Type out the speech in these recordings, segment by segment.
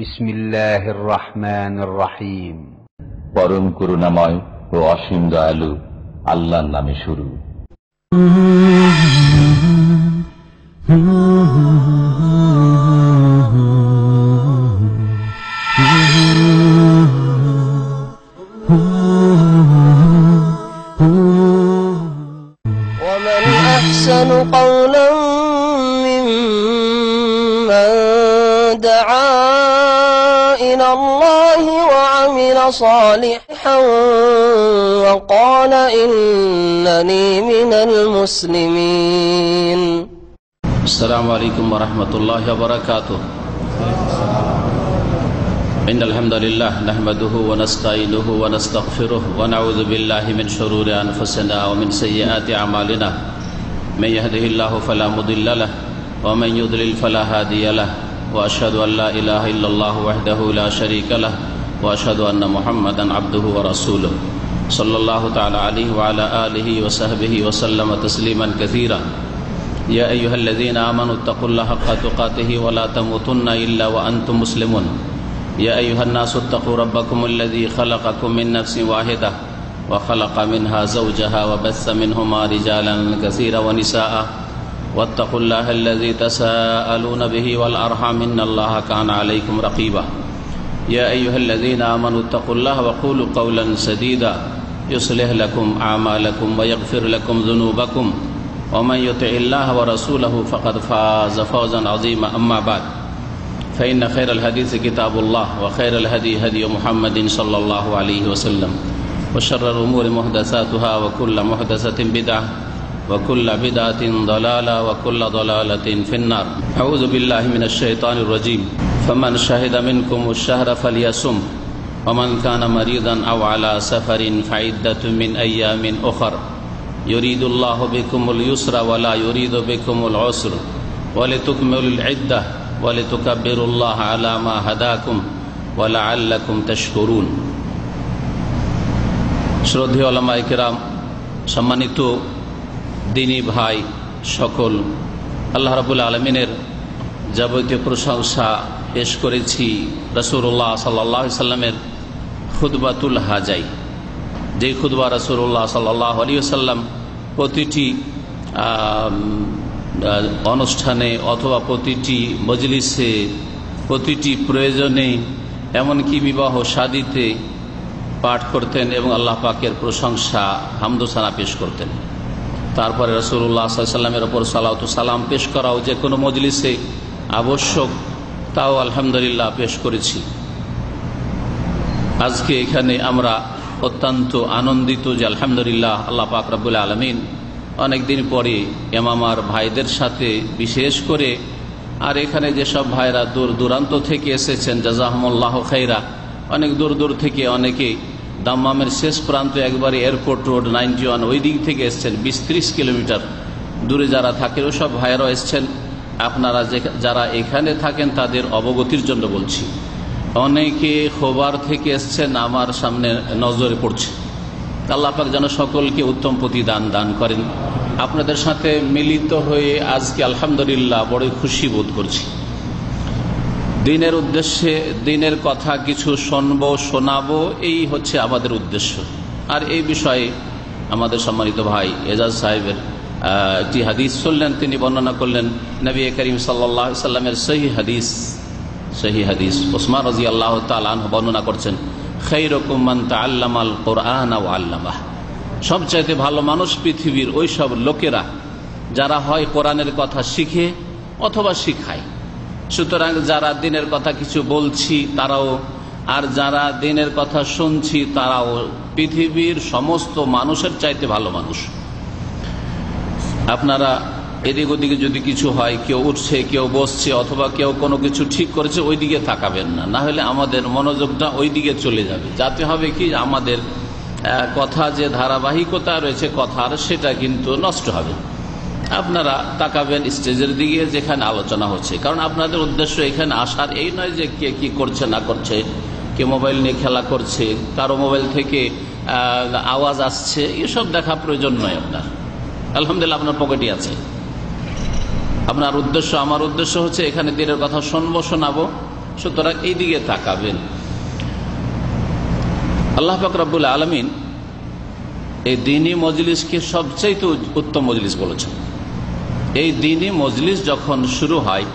বিসমিল্লাহির রহমানির রহিম। পরম করুণাময় ও অসীম দয়ালু আল্লাহর নামে শুরু। ومن أحسن قولا ممن دعا إلى الله وعمل صالحا وقال إنني من المسلمين. السلام عليكم ورحمة الله وبركاته. إن الحمد لله نحمده ونستعينه ونستغفره ونعوذ بالله من شرور أنفسنا ومن سيئات أعمالنا. من يهده الله فلا مضل له ومن يضلل فلا هادي له وأشهد أن لا إله إلا الله وحده لا شريك له وأشهد أن محمدا عبده ورسوله صلى الله تعالى عليه وعلى آله وصحبه وسلم تسليما كثيرا. يا أيها الذين آمنوا اتقوا الله حق تقاته ولا تموتن إلا وأنتم مسلمون. يا أيها الناس اتقوا ربكم الذي خلقكم من نفس واحدة وخلق منها زوجها وبث منهما رجالا كثيرا ونساء واتقوا الله الذي تساءلون به والأرحام إن الله كان عليكم رقيبا. يا أيها الذين آمنوا اتقوا الله وقولوا قولا سديدا يصلح لكم أعمالكم ويغفر لكم ذنوبكم ومن يطع الله ورسوله فقد فاز فوزا عظيما. أما بعد فإن خير الحديث كتاب الله وخير الهدي هدي محمد صلى الله عليه وسلم وشر الأمور محدثاتها وكل محدثة بدعة وكل بدعة ضلالة وكل ضلالة في النار. أعوذ بالله من الشيطان الرجيم. فمن شهد منكم الشهر فليصم ومن كان مريضا أو على سفر فعدة من أيام أخر يريد الله بكم اليسر ولا يريد بكم العسر ولتكملوا العدة ولتكبروا الله على ما هداكم ولعلكم تشكرون. শ্রদ্ধেয় ওলামায়ে কেরাম, সম্মানিত দ্বীনী ভাই সকল, আল্লাহ রাব্বুল আলামিনের যাবতীয় প্রশংসা পেশ করেছি রাসূলুল্লাহ সাল্লাল্লাহু আলাইহি সাল্লামের খুতবাতুল হাজাই, যে খুতবা রাসূলুল্লাহ সাল্লাল্লাহু আলাইহি ওয়াসাল্লাম প্রতিটি অনুষ্ঠানে অথবা প্রতিটি মজলিসে, প্রতিটি প্রয়োজনে, এমনকি বিবাহ শাদীতে পাঠ করতেন এবং আল্লাহ পাকের প্রশংসা হামদোসানা পেশ করতেন। তারপরে রাসূলুল্লাহ সাল্লাল্লাহু আলাইহি ওয়াসাল্লামের ওপর সালাওয়াত ও সালাম পেশ করাও যে কোনো মজলিসে আবশ্যক, তাও আলহামদুলিল্লাহ পেশ করেছি। আজকে এখানে আমরা অত্যন্ত আনন্দিত যে আলহামদুলিল্লাহ আল্লাহ পাক রব্বুল আলামিন অনেকদিন পরে ইমামার ভাইদের সাথে, বিশেষ করে আর এখানে যেসব ভাইরা দূর দূরান্ত থেকে এসেছেন, জাযাহুমুল্লাহু খাইরা, অনেক দূর দূর থেকে, অনেকে দাম্মামের শেষ প্রান্ত একবারে এয়ারপোর্ট রোড 91 ওই দিক থেকে এসছেন, 20-30 কিলোমিটার দূরে যারা থাকেন ওসব ভাইরাও এসছেন। আপনারা যারা এখানে থাকেন তাদের অবগতির জন্য বলছি, অনেকে খোবার থেকে এসছেন, আমার সামনে নজরে পড়ছে। আল্লাহ পাক যেন সকলকে উত্তম প্রতিদান দান করেন। আপনাদের সাথে মিলিত হয়ে আজকে আলহামদুলিল্লাহ বড়ই খুশি বোধ করছি। দিনের উদ্দেশ্যে, দিনের কথা কিছু শুনবো, শোনাবো, এই হচ্ছে আমাদের উদ্দেশ্য। আর এই বিষয়ে আমাদের সম্মানিত ভাই এজাজ সাহেবের একটি হাদিস শুনলেন, তিনি বর্ণনা করলেন নবী করিম সাল্লাল্লাহু আলাইহি সাল্লামের সহিহ হাদিস। ওসমান রাদিয়াল্লাহু তাআলা আনহু বর্ণনা করছেন, খায়রুকুম মান তাআল্লামাল কুরআন ওয়া আল্লামাহ, সবচাইতে ভালো মানুষ পৃথিবীর ওই সব লোকেরা যারা হয় কোরআনের কথা শিখে অথবা শিখায়। সুতরাং যারা দিনের কথা কিছু বলছি তারাও, আর যারা দিনের কথা শুনছি তারাও পৃথিবীর সমস্ত মানুষের চাইতে ভালো মানুষ। আপনারা এদিক ওদিকে যদি কিছু হয়, কেউ উঠছে, কেউ বসছে, অথবা কেউ কোনো কিছু ঠিক করেছে, ওই দিকে তাকাবেন না, না হলে আমাদের মনোযোগটা ওই দিকে চলে যাবে। যাতে হবে কি, আমাদের কথা যে ধারাবাহিকতা রয়েছে কথার, সেটা কিন্তু নষ্ট হবে। আপনারা তাকাবেন স্টেজের দিকে যেখানে আলোচনা হচ্ছে, কারণ আপনাদের উদ্দেশ্য এখানে আসার এই নয় যে কে কি করছে না করছে, কে মোবাইল নিয়ে খেলা করছে, কারো মোবাইল থেকে আওয়াজ আসছে, এসব দেখা প্রয়োজন নয় আপনার। আলহামদুলিল্লাহ আপনার পকেটে আছে। আপনার উদ্দেশ্য, আমার উদ্দেশ্য হচ্ছে এখানে দিনের কথা শুনবো, শোনাবো, সুতরাং এই দিকে তাকাবেন। আল্লাহ পাক রব্বুল আলামিন এই দ্বীনি মজলিসকে সবচেয়ে উত্তম মজলিস বলেছেন। এই দ্বীনি মজলিস যখন শুরু হয়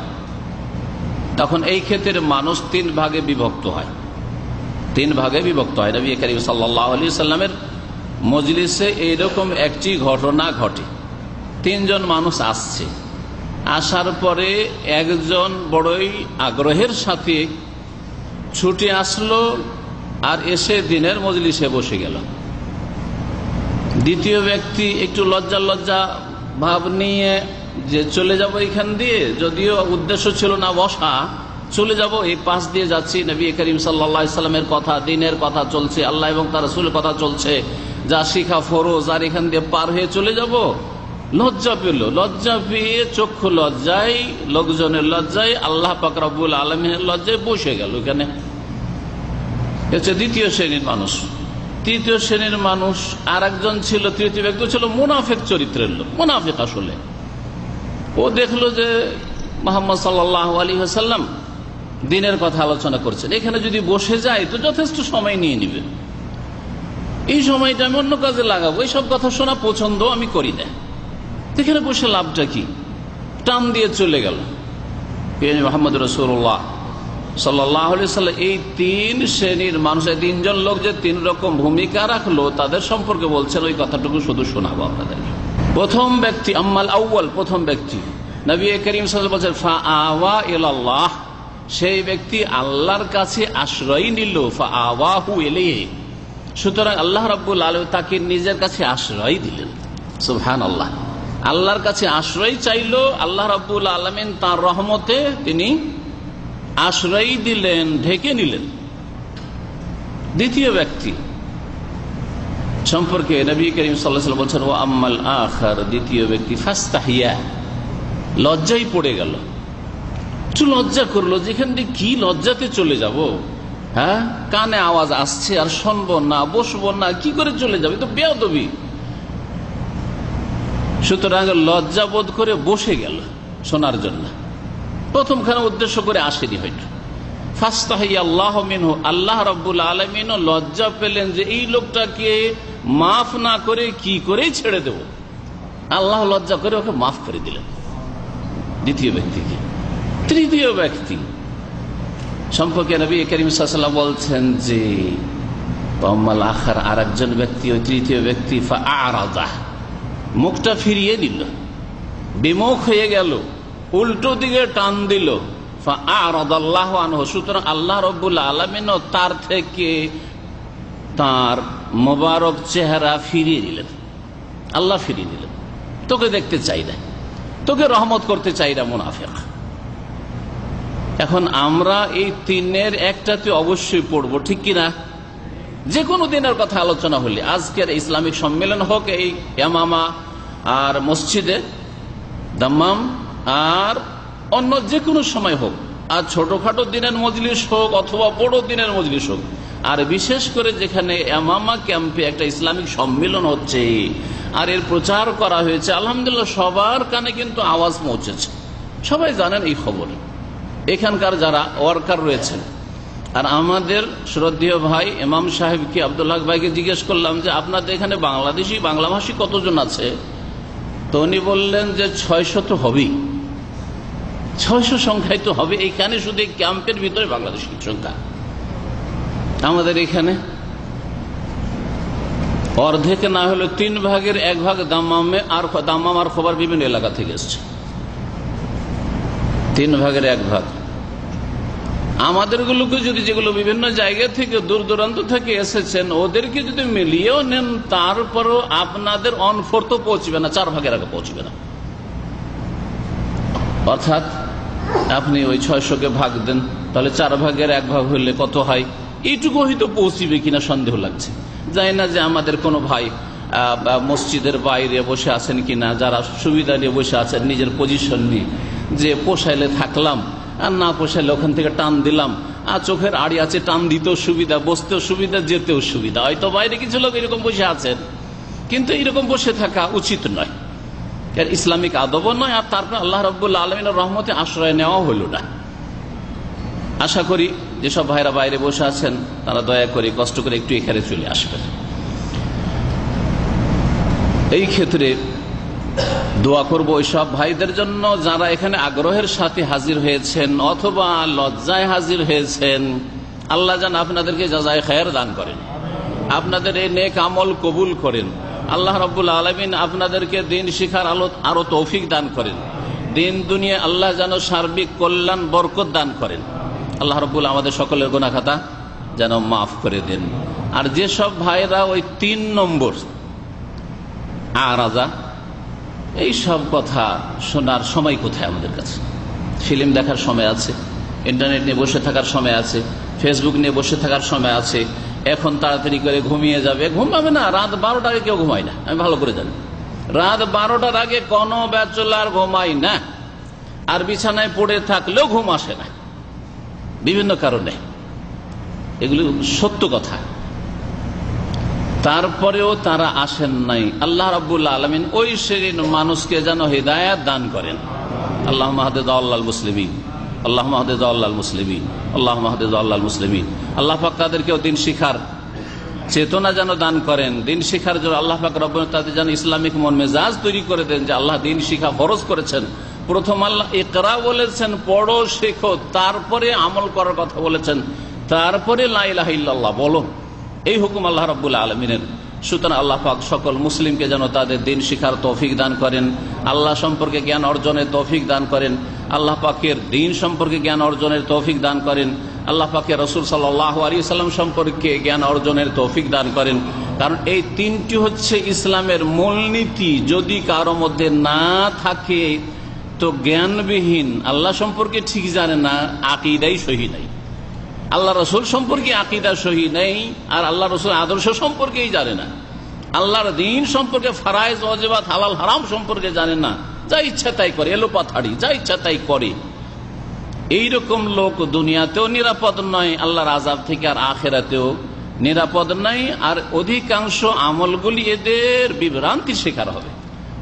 তখন এই ক্ষেত্রে মানুষ তিন ভাগে বিভক্ত হয়। নবী করিম সাল্লাল্লাহু আলাইহি সাল্লামের মজলিসে এইরকম একটি ঘটনা ঘটে। তিনজন মানুষ আসছে, আসার পরে একজন বড়ই আগ্রহের সাথে ছুটে আসলো আর এসে দিনের মজলিসে বসে গেল। দ্বিতীয় ব্যক্তি একটু লজ্জা ভাব নিয়ে যে চলে যাব এখান দিয়ে, যদিও উদ্দেশ্য ছিল না বসা, চলে যাব, এই পাশ দিয়ে যাচ্ছি, নবী করিম সাল্লাল্লাহু আলাইহি সাল্লামের কথা, দ্বীনের কথা চলছে, আল্লাহ এবং তার রাসূলের কথা চলছে, যা শিখা ফরজ, আর এখান দিয়ে পার হয়ে চলে যাব। লজ্জা পেয়ে চক্ষু লজ্জায়, লোকজনের লজ্জায়, আল্লাহ পাক রব্বুল আলামিনের লজ্জায় বসে গেল। এখানে হচ্ছে দ্বিতীয় শ্রেণীর মানুষ। তৃতীয় শ্রেণীর মানুষ আর একজন ছিল, তৃতীয় ব্যক্তি ছিল মুনাফিক চরিত্রের লোক। মুনাফিক আসলে ও দেখলো যে মুহাম্মদ সাল্লাল্লাহু আলাইহি ওয়াসাল্লাম দ্বীনের কথা আলোচনা করছেন, এখানে যদি বসে যায় তো যথেষ্ট সময় নিয়ে নিবে, এই সময়টা আমি অন্য কাজে লাগাবো, এইসব কথা শোনা পছন্দ আমি করি না, এখানে বসে লাভটা কি, টান দিয়ে চলে গেল। মুহাম্মদ রাসূলুল্লাহ সাল্লাল্লাহু আলাইহি ওয়াসাল্লাম এই তিন শ্রেণীর মানুষ, তিনজন লোক যে তিন রকম ভূমিকা রাখলো তাদের সম্পর্কে বলছেন, ওই কথাটুকু শুধু শোনাবো আপনাদের। প্রথম ব্যক্তি, আম্মাল আউয়াল, প্রথম ব্যক্তি, নবী করিম সাল্লাল্লাহু আলাইহি ওয়াসাল্লাম বলেছেন ফাআওয়া ইলাল্লাহ, সেই ব্যক্তি আল্লাহর কাছে আশ্রয় নিল, ফাআওয়াহু ইলাইহি, সুতরাং আল্লাহ রাব্বুল আলামিন তাকে নিজের কাছে আশ্রয় দিলেন। সুবহানাল্লাহ, আল্লাহর কাছে আশ্রয় চাইলো, আল্লাহ রাব্বুল আলামিন তার রহমতে তিনি আশ্রয় দিলেন, ঢেকে নিলেন। দ্বিতীয় ব্যক্তি সম্পর্কে নবী করিম সাল্লাল্লাহু আলাইহি ওয়াসাল্লাম বলছেন ওয়া আম্মাল আখার, দ্বিতীয় ব্যক্তি ফাস্তাহিয়া, লজ্জায় পড়ে গেল, একটু লজ্জা করলো, যেখান থেকে কি লজ্জাতে চলে যাব, হ্যাঁ, কানে আওয়াজ আসছে আর শুনবো না, বসবো না, কি করে চলে যাবে, তো বেয়াদবি। সুতরাং লজ্জা বোধ করে বসে গেল শোনার জন্য, প্রথমখানে উদ্দেশ্য করে আসেনি হয়তো। ফাস্তাহিয়া আল্লাহু মিনহু, আল্লাহ রাব্বুল আলামিন লজ্জা পেলেন যে এই লোকটাকে মাফ না করে কি করে ছেড়ে দেব, আল্লাহ লজ্জা করে ওকে মাফ করে দিলেন দ্বিতীয় ব্যক্তিকে। তৃতীয় ব্যক্তি সম্পর্কে নবী করিম সাল্লাল্লাহু আলাইহি ওয়াসাল্লাম বলছেন যে আম্মাল আখার, আর একজন ব্যক্তি, ওই তৃতীয় ব্যক্তি ফাআরাদা, মুখটা ফিরিয়ে নিল, বিমুখ হয়ে গেল, উল্টো দিকে টান দিল, ফাআরাদাল্লাহু আনহু, সুতরাং আল্লাহ রাব্বুল আলামিন তার থেকে তার মোবারক চেহারা ফিরিয়ে নিলেন, আল্লাহ ফিরিয়ে নিলেন, তোকে দেখতে চাই না, তোকে রহমত করতে চাই না, মুনাফিক। এখন আমরা এই তিনের একটাতে অবশ্যই পড়বো, ঠিক কিনা? যে কোনো দিনের কথা আলোচনা হলে, আজকের ইসলামিক সম্মেলন হোক এই ইয়ামামা আর মসজিদে দাম্মাম, আর অন্য যে কোনো সময় হোক, আর ছোটখাটো দিনের মজলিস হোক অথবা বড় দিনের মজলিস হোক, আর বিশেষ করে যেখানে ইয়ামামা ক্যাম্পে একটা ইসলামিক সম্মেলন হচ্ছে আর এর প্রচার করা হয়েছে, আলহামদুলিল্লাহ সবার কানে কিন্তু আওয়াজ পৌঁছেছে, সবাই জানেন এই খবর। এখানকার যারা ওয়ার্কার রয়েছেন, আর আমাদের শ্রদ্ধেয় ভাই ইমাম সাহেবকে, আব্দুল্লাহ ভাইকে জিজ্ঞেস করলাম যে আপনাদের এখানে বাংলাদেশি, বাংলাভাষী কতজন আছে? তো উনি বললেন যে 600 তো হবেই, 600 সংখ্যায় তো হবে, এইখানে শুধু এই ক্যাম্পের ভিতরে বাংলাদেশি সংখ্যা। আমাদের এখানে অর্ধেক না হলে 3 ভাগের 1 ভাগ দাম্মামে, আর দাম্মাম আর খবর বিভিন্ন এলাকা থেকে এসছে, 3 ভাগের 1 ভাগ। আমাদের গুলোকে যদি, যেগুলো বিভিন্ন জায়গা থেকে দূর দূরান্ত থেকে এসেছেন, ওদেরকে যদি মিলিয়েও নেন, তারপরও আপনাদের 1/4 তো পৌঁছবে না, 4 ভাগের আগে পৌঁছবে না। অর্থাৎ আপনি ওই 600কে ভাগ দেন, তাহলে 4 ভাগের 1 ভাগ হইলে কত হয়? এইটুকু হয়তো পৌঁছিবে কিনা সন্দেহ লাগছে। জানি না যে আমাদের কোনো ভাই মসজিদের বাইরে বসে আছেন কিনা, যারা সুবিধা নিয়ে বসে আছেন, নিজের পজিশন নিয়ে, যে পোষাইলে থাকলাম আর না পোষাইলে ওখান থেকে টান দিলাম, আর চোখের আড়ি আছে, টান দিতেও সুবিধা, বসতেও সুবিধা, যেতেও সুবিধা। হয়তো বাইরে কিছু লোক এরকম বসে আছেন, কিন্তু এরকম বসে থাকা উচিত নয়, এর ইসলামিক আদবও নয়, আর তারপর আল্লাহ রাব্বুল আলামিনের রহমতে আশ্রয় নেওয়া হইল না। আশা করি যেসব ভাইরা বাইরে বসে আছেন তারা দয়া করে কষ্ট করে একটু এখানে চলে আসবেন। এই ক্ষেত্রে দোয়া করব ওই সব ভাইদের জন্য যারা এখানে আগ্রহের সাথে হাজির হয়েছেন অথবা লজ্জায় হাজির হয়েছেন। আল্লাহ যেন আপনাদেরকে জাযায়ে খায়ের দান করেন, আপনাদের এই নেক আমল কবুল করেন। আল্লাহ রাব্বুল আলামিন আপনাদেরকে দিন শিখার আরো তৌফিক দান করেন। দিন দুনিয়া আল্লাহ যেন সার্বিক কল্যাণ বরকত দান করেন। আল্লাহ রাব্বুল আমাদের সকলের গুনাহ খাতা যেন মাফ করে দেন। আর যেসব ভাইরা ওই 3 নম্বর আরাজা, এই সব কথা শোনার সময় কোথায় আমাদের কাছে? ফিল্ম দেখার সময় আছে, ইন্টারনেট নিয়ে বসে থাকার সময় আছে, ফেসবুক নিয়ে বসে থাকার সময় আছে। এখন তাড়াতাড়ি করে ঘুমিয়ে যাবে, ঘুমাবে না। রাত 12টার আগে কেউ ঘুমায় না, আমি ভালো করে জানি। রাত 12টার আগে কোনো ব্যাচেলর ঘুমায় না, আর বিছানায় পড়ে থাকলেও ঘুম আসে না বিভিন্ন কারণে। এগুলি সত্য কথা। তারপরেও তারা আসেন নাই। আল্লাহ রাব্বুল আলামিন ওই শ্রেণীর মানুষকে যেন হিদায়াত দান করেন। আল্লাহুম্মা হাদিদাল্লাল মুসলিমিন, আল্লাহুম্মা হাদিদাল্লাল মুসলিমিন, আল্লাহুম্মা হাদিদাল্লাল মুসলিমিন। আল্লাহ পাক তাদেরকেও দিন শিখার চেতনা যেন দান করেন। দিন শিখার জন্য আল্লাহ পাক রব্বুল তাদের যেন ইসলামিক মন মেজাজ তৈরি করে দেন যে আল্লাহ দিন শিখা ফরজ করেছেন। প্রথম আল্লাহ ইকরা বলেছেন, পড়ো শেখো, তারপরে আমল করার কথা বলেছেন, তারপরে লা ইলাহা ইল্লাল্লাহ বলো। এই হুকুম আল্লাহ রাব্বুল আলামিনের। সুতরাং আল্লাহ পাক সকল মুসলিমকে যেন তাদের দিন শিখার তৌফিক দান করেন, আল্লাহ সম্পর্কে জ্ঞান অর্জনের তৌফিক দান করেন, আল্লাহ পাকের দিন সম্পর্কে জ্ঞান অর্জনের তৌফিক দান করেন, আল্লাহ পাকের রাসূল সাল্লাল্লাহু আলাইহি ওয়াসাল্লাম সম্পর্কে জ্ঞান অর্জনের তৌফিক দান করেন। কারণ এই 3টি হচ্ছে ইসলামের মূলনীতি। যদি কারো মধ্যে না থাকে তো জ্ঞানবিহীন, আল্লাহ সম্পর্কে ঠিক জানে না, আকীদাই সহি নাই। আল্লাহ রসুল সম্পর্কে আকীদা সহি নেই, আর আল্লাহ রসুল আদর্শ সম্পর্কেই জানে না, আল্লাহর দিন সম্পর্কে ফারায়েজ ওয়াজিবাত হালাল হারাম সম্পর্কে জানে না, যা ইচ্ছা তাই করে, এলোপাথাড়ি যা ইচ্ছা তাই করে। এইরকম লোক দুনিয়াতেও নিরাপদ নয় আল্লাহর আযাব থেকে, আর আখিরাতেও নিরাপদ নয়। আর অধিকাংশ আমলগুলি এদের বিভ্রান্তির শিকার হবে,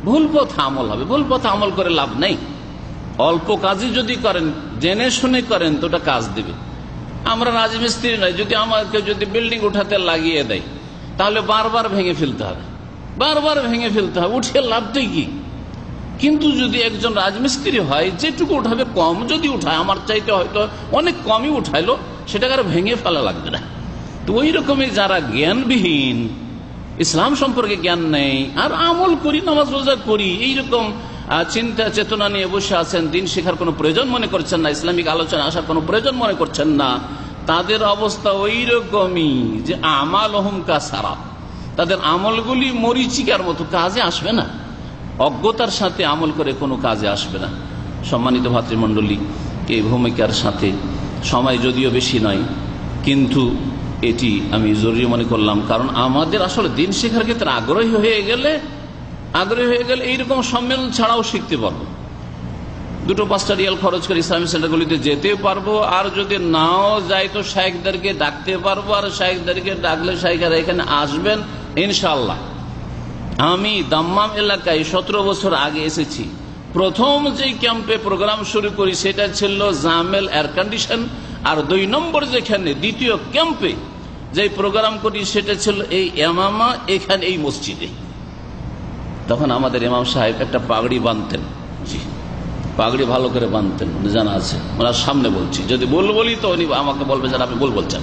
ভুল পথ আমল হবে। ভুল পথ আমল করে লাভ নেই। অল্প কাজই যদি করেন, জেনে শুনে করেন, তো ওটা কাজ দেবে। আমরা রাজমিস্ত্রি নয়, যদি আমাকে যদি বিল্ডিং উঠাতে লাগিয়ে দেয় তাহলে বারবার ভেঙে ফেলতে হবে, বারবার ভেঙে ফেলতে হবে, উঠিয়ে লাভটাই কি? কিন্তু যদি একজন রাজমিস্ত্রি হয়, যেটুকু উঠাবে কম যদি উঠায়, আমার চাইতে হয়তো অনেক কমই উঠাইলো, সেটাকে আর ভেঙে ফেলা লাগবে না। তো ওই রকমই যারা জ্ঞানবিহীন, ইসলাম সম্পর্কে জ্ঞান নেই, আর আমল করি, নামাজ রোজা করি, এইরকম চিন্তা চেতনা নিয়ে বসে আছেন, দিন শেখার কোনো প্রয়োজন মনে করছেন না, ইসলামিক আলোচনা আসার কোনো প্রয়োজন মনে করছেন না, তাদের অবস্থা ওই রকমই যে আমালহুম কাসারাব, তাদের আমলগুলি মরিচিকার মতো, কাজে আসবে না। অজ্ঞতার সাথে আমল করে কোনো কাজে আসবে না। সম্মানিত ভাতৃমণ্ডলী, এই ভূমিকার সাথে সময় যদিও বেশি নয়, কিন্তু এটি আমি জরুরি মনে করলাম। কারণ আমাদের আসলে দিন শেখার ক্ষেত্রে আগ্রহী হয়ে গেলে এইরকম সম্মেলন ছাড়াও শিখতে পারবো। 2-5টা রিয়াল খরচ করে ইসলামিক সেন্টারগুলিতে যেতে পারবো, আর যদি নাও যাই তো শাইখদেরকে ডাকতে পারবো, আর শাইখদেরকে ডাকলে শাইখেরা এখানে আসবেন ইনশাআল্লাহ। আমি দাম্মাম এলাকায় 17 বছর আগে এসেছি। প্রথম যে ক্যাম্পে প্রোগ্রাম শুরু করি সেটা ছিল জামেল এয়ার কন্ডিশন, আর 2 নম্বর যেখানে দ্বিতীয় ক্যাম্পে যে প্রোগ্রাম করি সেটা ছিল এই এমামা, এখানে এই মসজিদে। তখন আমাদের ইমাম সাহেব একটা পাগড়ি বাঁধতেন, জি পাগড়ি ভালো করে বাঁধতেন, জানা আছে। ওনার সামনে বলছি, যদি বলি তো উনি আমাকে বলবে যে আপনি বলছেন।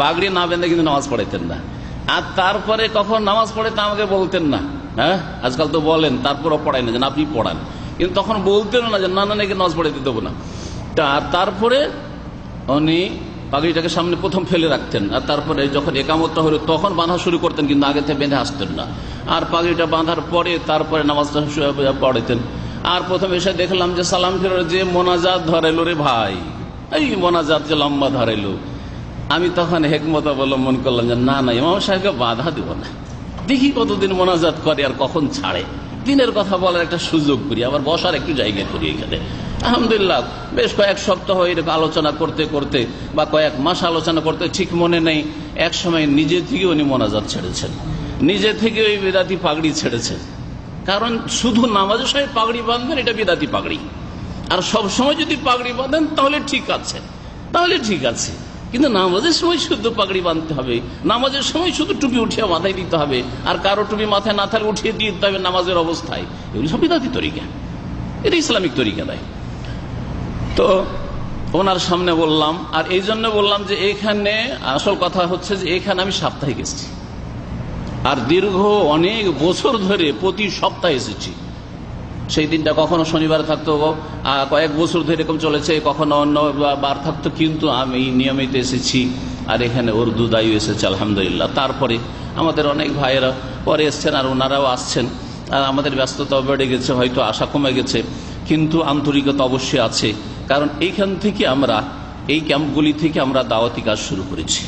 পাগড়ি না বেঁধে কিন্তু নামাজ পড়াইতেন না। আর তারপরে কখন নামাজ পড়াইতে আমাকে বলতেন না। হ্যাঁ, আজকাল তো বলেন, তারপরও পড়াই না, যেন আপনি পড়ান, কিন্তু তখন বলতেন না যে না নাকি নামাজ পড়াইতে দেবো না। তারপরে উনি পাগড়িটাকে সামনে প্রথম ফেলে রাখতেন, আর তারপরে যখন একামতটা হলো তখন বাঁধা শুরু করতেন, কিন্তু আগে থেকে বেঁধে আসতেন না। আর পাগড়িটা বাঁধার পরে তারপরে নামাজটা পড়াইতেন। আর প্রথম এসে দেখলাম যে সালাম ফেরার যে মোনাজাত ধরাইলো, রে ভাই এই মোনাজাত যে লম্বা ধরাইলো, আমি তখন হেকমত অবলম্বন করলাম যে না ইমাম সাহেবকে বাধা দিব না, দেখি কতদিন মোনাজাত করে আর কখন ছাড়ে, দিনের কথা বলার একটা সুযোগ করি, আবার বসার একটু জায়গা করি এখানে। আলহামদুলিল্লাহ বেশ কয়েক সপ্তাহ এরকম আলোচনা করতে করতে বা কয়েক মাস আলোচনা করতে, ঠিক মনে নেই, এক সময় নিজে থেকে উনি মোনাজাত ছেড়েছেন, নিজে থেকে ওই বিদাতি পাগড়ি ছেড়েছেন। কারণ শুধু নামাজের সময় পাগড়ি বাঁধবেন, এটা বিদাতি পাগড়ি, আর সব সময় যদি পাগড়ি বাঁধেন তাহলে ঠিক আছে। তাহলে ঠিক আছে। কিন্তু নামাজের সময় শুদ্ধ পাগড়ি বাঁধতে হবে, নামাজের সময় শুধু টুপি উঠিয়ে মাথায় দিতে হবে, আর কারো টুপি মাথায় না থাকলে উঠিয়ে দিয়ে দিতে হবে নামাজের অবস্থায়, এগুলি সব বিদাতি তরিকা, এটা ইসলামিক তরিকা নয়। তো ওনার সামনে বললাম, আর এই জন্য বললাম যে এখানে আসল কথা হচ্ছে যে এখানে আমি সাপ্তাহিক এসেছি, আর দীর্ঘ অনেক বছর ধরে প্রতি সপ্তাহে এসেছি। সেই দিনটা কখনো শনিবার থাকতো, কয়েক বছর ধরে এরকম চলেছে, কখনো অন্য বার থাকতো, কিন্তু আমি নিয়মিত এসেছি। আর এখানে উর্দু দায়ী এসেছে আলহামদুলিল্লাহ। তারপরে আমাদের অনেক ভাইয়েরা পরে এসছেন, আর ওনারাও আসছেন। আর আমাদের ব্যস্ততা বেড়ে গেছে, হয়তো আশা কমে গেছে, কিন্তু আন্তরিকতা অবশ্যই আছে। কারণ এইখান থেকে আমরা, এই ক্যাম্পগুলি থেকে আমরা দাওয়াতি কাজ শুরু করেছি,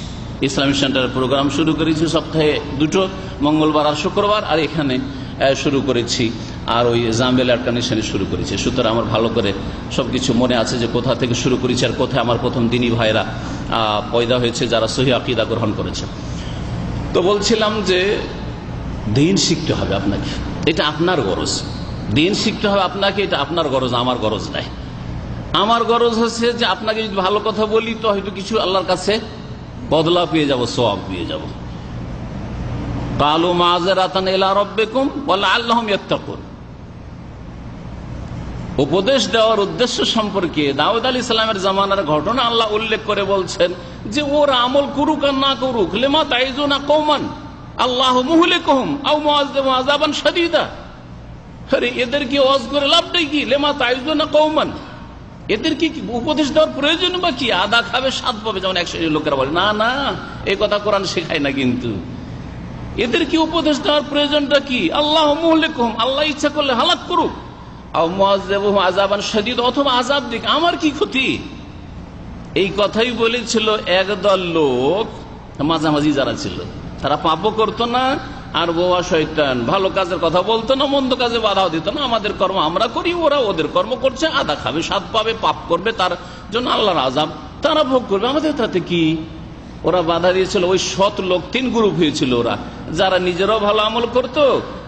ইসলামিক সেন্টারের প্রোগ্রাম শুরু করেছি সপ্তাহে 2টো, মঙ্গলবার আর শুক্রবার, আর এখানে শুরু করেছি, আর ওই জাম্বেল অর্গানাইজেশনে শুরু করেছি। সুতরাং আমার ভালো করে সবকিছু মনে আছে যে কোথা থেকে শুরু করেছি আর কোথায় আমার প্রথম দিনী ভাইরা পয়দা হয়েছে, যারা সহি আকীদা গ্রহণ করেছে। তো বলছিলাম যে দিন শিখতে হবে আপনাকে, এটা আপনার গরজ। দিন শিখতে হবে আপনাকে, এটা আপনার গরজ, আমার গরজ নাই। আমার গরজ হচ্ছে যে আপনাকে যদি ভালো কথা বলি তো হয়তো কিছু আল্লাহর কাছে বদলা পেয়ে যাব, সওয়াব পেয়ে যাব। কালু মাযরাতান ইলা রাব্বিকুম ওয়া লাআল্লাহুম ইয়াত্তাকুন। উপদেশ দেওয়ার উদ্দেশ্য সম্পর্কে দাউদ আলাইহিস সালামের জামানার ঘটনা আল্লাহ উল্লেখ করে বলছেন যে ওরা আমল করুক আর না করুক, লিমা তাইজুনা কওমান আল্লাহু মুহলিকুহুম আও মুআযযিবুহুম আযাবান শাদীদা। আরে এদেরকে ওয়াজ করে লাভ নেই কি? লিমা তাইজুনা কওমান, এদের কি উপদেশ দেওয়ার প্রয়োজন বা কি? আদা খাবে স্বাদ পাবে, যেমন এক শ্রেণীর লোকেরা বলে। না না, এই কথা কোরআন শেখায় না। কিন্তু এদের কি উপদেশ দেওয়ার প্রয়োজনটা কি? আল্লাহ মুহলিকুহুম, আল্লাহ ইচ্ছা করলে হালাক করুক, আও মুআযযিবুহুম আযাবান শাদীদ, অথবা আযাব দিক, আমার কি ক্ষতি? এই কথাই বলেছিল একদল লোক মাঝামাঝি যারা ছিল, তারা পাপও করতো না, আর বোয়া শয়তান ভালো কাজের কথা বলতো না, মন্দ কাজে বাধাও দিত না। আমাদের কর্ম আমরা করি, ওরা ওদের কর্ম করছে, আদা খাবে স্বাদ পাবে, পাপ করবে, তার জন্য আল্লাহর আযাব তারা ভোগ করবে, আমাদের তাতে কি? ওরা বাধা দিয়েছিল। ওই সৎ লোক 3 গ্রুপ হয়েছিল ওরা, যারা নিজেরাও ভালো আমল করত,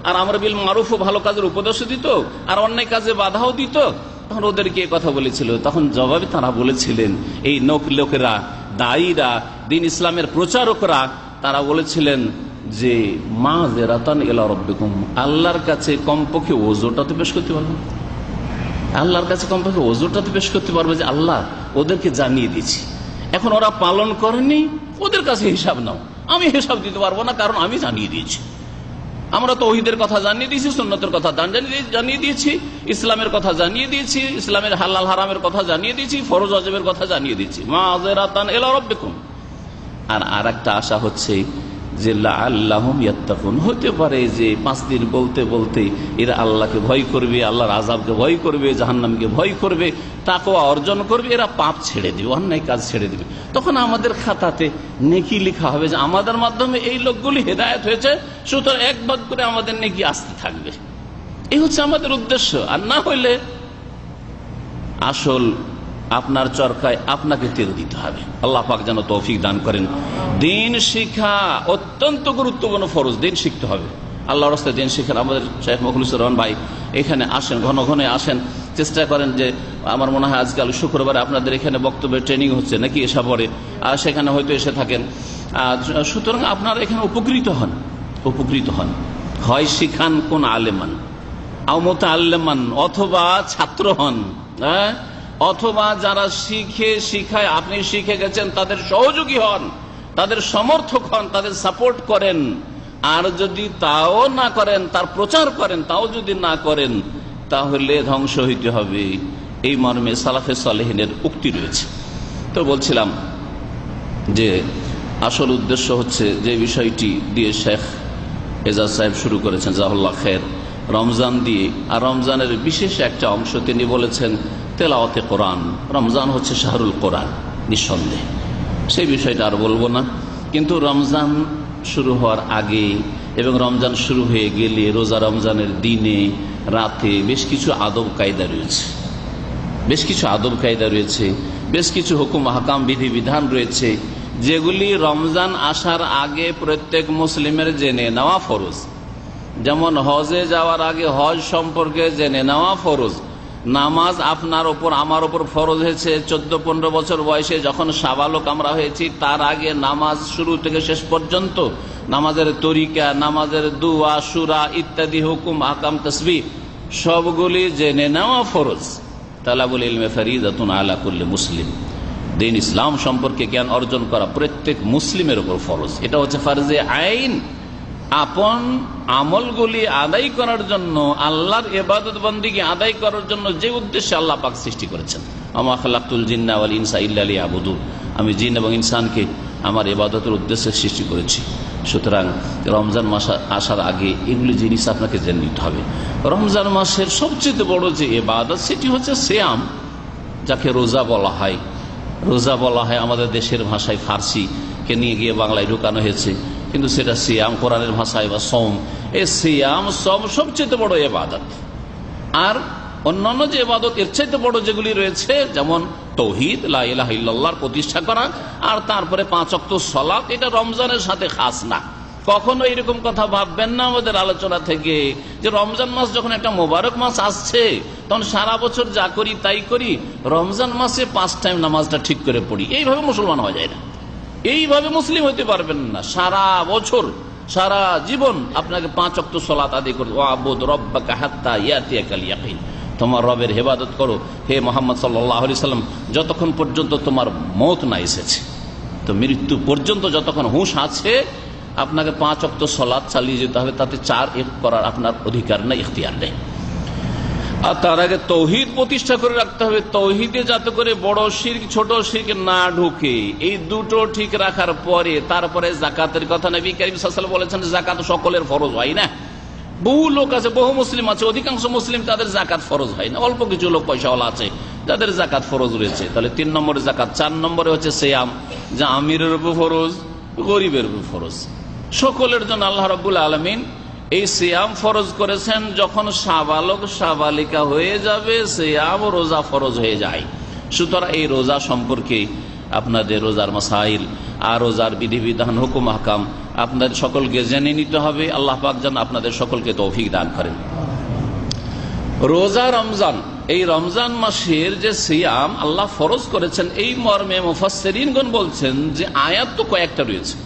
আর আমর বিল মারুফ ও ভালো কাজের উপদেশও দিত, আর অন্যায় কাজে বাধাও দিত। তখন ওদেরকে কথা বলেছিল, তখন জবাবে তারা বলেছিলেন, এই লোকেরা, দায়ীরা, দিন ইসলামের প্রচারকরা, তারা বলেছিলেন যে মাযরাতান ইলা রাব্বিকুম, আল্লাহর কাছে কমপক্ষে ওযরটা তো পেশ করতে পারবে, আল্লাহর কাছে কমপক্ষে ওযরটা তো পেশ করতে পারবে যে আল্লাহ ওদেরকে জানিয়ে দিয়েছি। এখন ওরা পালন করেনি, ওদের কাছে হিসাব নাও, আমি হিসাব দিতে পারবো না, কারণ আমি জানিয়ে দিয়েছি। আমরা তাওহীদের কথা জানিয়ে দিয়েছি, সুন্নতের কথা জানিয়ে দিয়েছি, ইসলামের কথা জানিয়ে দিয়েছি, ইসলামের হালাল হারামের কথা জানিয়ে দিয়েছি, ফরজ ওয়াজিবের কথা জানিয়ে দিয়েছি। মাযরাতান ইলা রাব্বিকুম। আর আরেকটা আশা হচ্ছে যে লাআল্লাহুম ইয়াত্তাকুন, হতে পারে যে 5 দিন বলতে বলতে এরা আল্লাহকে ভয় করবে, আল্লাহর আযাবকে ভয় করবে, জাহান্নামকে ভয় করবে, তাকওয়া অর্জন করবে, এরা পাপ ছেড়ে দেবে, অন্যায় কাজ ছেড়ে দেবে। তখন আমাদের খাতাতে নেকি লেখা হবে যে আমাদের মাধ্যমে এই লোকগুলি হেদায়েত হয়েছে, সুতরাং 1 ভাগ করে আমাদের নেকি আসতে থাকবে। এই হচ্ছে আমাদের উদ্দেশ্য। আর না হইলে আসল আপনার চরকায় আপনাকে তেল দিতে হবে। আল্লাহ পাক যেন তৌফিক দান করেন। দিন শিক্ষা অত্যন্ত গুরুত্বপূর্ণ ফরজ, দিন শিখতে হবে। আল্লাহর রাস্তায় দিন শিখেন। আমাদের শেখ মখলুসুর রহমান ভাই এখানে আসেন, ঘন ঘন আসেন, চেষ্টা করেন যে, আমার মনে হয় আজকাল শুক্রবারে আপনাদের এখানে বক্তব্যের ট্রেনিং হচ্ছে নাকি, এসা পরে, আর সেখানে হয়তো এসে থাকেন। সুতরাং আপনারা এখানে উপকৃত হন। হয় শিখান কোন আলেমান আও মুতাআল্লিমান, অথবা ছাত্র হন, অথবা যারা শিখায় আপনি শিখে গেছেন তাদের সহযোগী হন, তাদের সমর্থক হন, তাদের সাপোর্ট করেন। আর যদি তাও না করেন, তার প্রচার করেন, তাও যদি না করেন, তাহলে ধ্বংস হইতে হবে। এই মর্মে সালাফে সালেহিনের উক্তি রয়েছে। তো বলছিলাম যে আসল উদ্দেশ্য হচ্ছে যে বিষয়টি দিয়ে শেখ এজাজ সাহেব শুরু করেছেন, জাযাকাল্লাহ খায়ের, রমজান দিয়ে। আর রমজানের বিশেষ একটা অংশ তিনি বলেছেন তেলাওয়াতে কোরআন। রমজান হচ্ছে শাহরুল কোরআন, নিঃসন্দেহ, সেই বিষয়টা আর বলবো না। কিন্তু রমজান শুরু হওয়ার আগে এবং রমজান শুরু হয়ে গেলে, রোজা রমজানের দিনে রাতে বেশ কিছু আদব কায়দা রয়েছে, বেশ কিছু হুকুম হাকাম, বিধি বিধান রয়েছে, যেগুলি রমজান আসার আগে প্রত্যেক মুসলিমের জেনে নেওয়া ফরজ। যেমন হজে যাওয়ার আগে হজ সম্পর্কে জেনে নেওয়া ফরজ, নামাজ আপনার ওপর আমার ওপর ফরজ হয়েছে 14-15 বছর বয়সে যখন সাবালক আমরা হয়েছি। তার আগে নামাজ শুরু থেকে শেষ পর্যন্ত নামাজের তরিকা, নামাজের দুয়া, সূরা ইত্যাদি হুকুম, আহকাম, তাসবিহ সবগুলি জেনে নেওয়া ফরজ। তালাবুল ইলমে ফরিদাতুন আলা কুল্লি মুসলিম, দিন ইসলাম সম্পর্কে জ্ঞান অর্জন করা প্রত্যেক মুসলিমের উপর ফরজ। এটা হচ্ছে ফরজে আইন। আপন আমলগুলি আদায় করার জন্য, আল্লাহর ইবাদত বন্দেগী আদায় করার জন্য যে উদ্দেশ্যে আল্লাহ পাক সৃষ্টি করেছেন, আমা খালাকতুল জিন্না ওয়াল ইনসা ইল্লা লিয়াবুদুন, আমি জিন এবং ইনসানকে আমার ইবাদতের উদ্দেশ্যে সৃষ্টি করেছি। সুতরাং রমজান মাস আসার আগে এগুলি জিনিস আপনাকে জেনে নিতে হবে। রমজান মাসের সবচেয়ে বড় যে ইবাদত সেটি হচ্ছে সিয়াম, যাকে রোজা বলা হয়। রোজা বলা হয় আমাদের দেশের ভাষায়, ফার্সিকে নিয়ে গিয়ে বাংলায় ঢুকানো হয়েছে, কিন্তু সেটা সিয়াম কোরআনের ভাষায় বা সোম। এই সিয়াম সবচেয়ে বড় ইবাদত। আর অন্যান্য যে ইবাদত এর চাইতে বড় যেগুলি রয়েছে, যেমন তৌহিদ, লা ইলাহা ইল্লাল্লাহর প্রতিষ্ঠা করা, আর তারপরে 5 ওয়াক্ত সালাত, এটা রমজানের সাথে খাস না। কখনো এরকম কথা ভাববেন না আমাদের আলোচনা থেকে যে রমজান মাস যখন একটা মোবারক মাস আসছে তখন সারা বছর যা করি তাই করি, রমজান মাসে 5 টাইম নামাজটা ঠিক করে পড়ি। এইভাবে মুসলমান হওয়া যায় না, এইভাবে মুসলিম হতে পারবেন না। সারা বছর, সারা জীবন আপনাকে 5 ওয়াক্ত সালাত আদায় করতে, ওয়াবুদ রব্বাকা হাত্তা ইয়াতিয়াকাল ইয়াকিন, তোমার রবের ইবাদত করো হে মুহাম্মদ সাল্লাল্লাহু আলাইহি সাল্লাম, যতক্ষণ পর্যন্ত তোমার মওত না এসেছে। তো মৃত্যু পর্যন্ত যতক্ষণ হুঁশ আছে আপনাকে 5 ওয়াক্ত সালাত চালিয়ে যেতে হবে, তাতে 4 এক করার আপনার অধিকার নেই, ইখতিয়ার নেই। আর তার আগে তৌহিদ প্রতিষ্ঠা করে রাখতে হবে। তৌহিদে যাতে করে বড় শিরক ছোট শিরক না ঢুকে, এই দুটো ঠিক রাখার পরে তারপরে যাকাতের কথা নবী কারীম সাল্লাল্লাহু আলাইহি ওয়াসাল্লাম বলেছেন, যাকাত সকলের ফরজ হয় না। বহু লোক আছে, বহু মুসলিম আছে, অধিকাংশ মুসলিম তাদের যাকাত ফরজ হয় না। অল্প কিছু লোক পয়সাওয়ালা আছে যাদের যাকাত ফরজ রয়েছে। তাহলে 3 নম্বরে যাকাত। 4 নম্বরে হচ্ছে সিয়াম, যা আমিরের উপর ফরজ, গরিবের উপর ফরজ, সকলের জন্য আল্লাহ রাব্বুল আলামিন এই সিয়াম ফরজ করেছেন। যখন সাবালক সাবালিকা হয়ে যাবে, সিয়াম ও রোজা ফরজ হয়ে যায়। সুতরাং এই রোজা সম্পর্কে আপনাদের রোজার মাসাইল আর রোজার বিধিবিধান, হুকুম আহকাম আপনাদের সকলকে জেনে নিতে হবে। আল্লাহ পাক যেন আপনাদের সকলকে তৌফিক দান করেন। রোজা রমজান, এই রমজান মাসের যে সিয়াম আল্লাহ ফরজ করেছেন, এই মর্মে মুফাসসিরিনগণ বলছেন যে আয়াত তো কয়েকটা রয়েছে।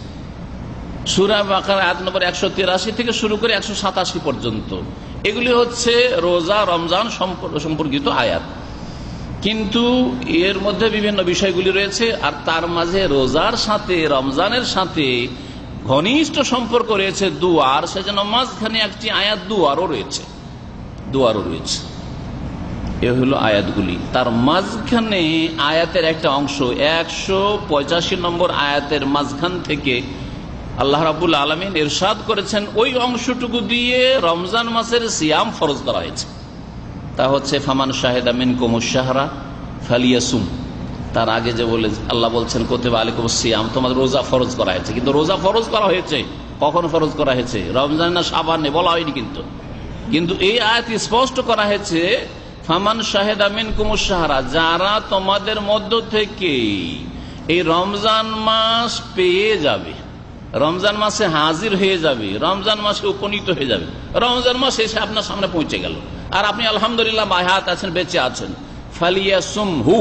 সূরা বাকারা আয়াত নম্বর 183 থেকে শুরু করে 187 পর্যন্ত, এগুলি হচ্ছে রোজা রমজান সম্পর্কিত আয়াত। কিন্তু এর মধ্যে বিভিন্ন বিষয়গুলি রয়েছে, আর তার মাঝে রোজার সাথে রমজানের সাথে ঘনিষ্ঠ সম্পর্ক রয়েছে দুয়ার, সেজন্য মাঝখানে একটি আয়াত দুয়ারও রয়েছে। এ হলো আয়াতগুলি। তার মাঝখানে আয়াতের একটা অংশ 185 নম্বর আয়াতের মাঝখান থেকে আল্লাহ রাব্বুল আলামিন ইরশাদ করেছেন, ওই অংশটুকু দিয়ে রমজান মাসের সিয়াম ফরজ করা হয়েছে। তা হচ্ছে ফামান শাহিদা মিনকুমুশ শাহরা ফালিয়াসুম। তার আগে যে বলে আল্লাহ বলছেন কুতিবা আলাইকুমুস সিয়াম, তোমাদের রোজা ফরজ করা হয়েছে। কিন্তু রোজা ফরজ করা হয়েছে কখন ফরজ করা হয়েছে? রমজান না শাবানে বলা হয়নি। কিন্তু এই আয়াত স্পষ্ট করা হয়েছে ফামান শাহিদা মিনকুমুশ শাহরা, যারা তোমাদের মধ্য থেকে এই রমজান মাস পেয়ে যাবে, রমজান মাসে হাজির হয়ে যাবে, রমজান মাসে উপনীত হয়ে যাবে, রমজান মাস এসে আপনার সামনে পৌঁছে গেল, আর আপনি আলহামদুলিল্লাহ বাহাত আছেন, বেঁচে আছেন, ফালিয়াসুমহু,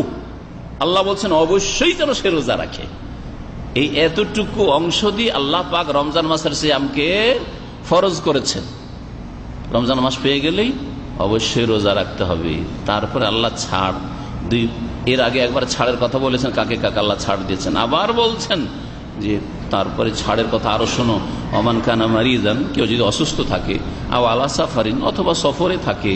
আল্লাহ বলছেন অবশ্যই যেন সে রোজা রাখে। এই এতটুকু অংশ দিয়ে আল্লাহ পাক রমজান মাসের সিয়ামকে ফরজ করেছেন। রমজান মাস পেয়ে গেলেই অবশ্যই রোজা রাখতে হবে। তারপরে আল্লাহ ছাড়, এর আগে একবার ছাড়ের কথা বলেছেন, কাকে কাকে আল্লাহ ছাড় দিয়েছেন। আবার বলছেন যে তারপরে ছাড়ের কথা আরো শোনো, ওমান কানা মারিদান, কেউ যদি অসুস্থ থাকে, আও আলা সাফারিন, অথবা সফরে থাকে,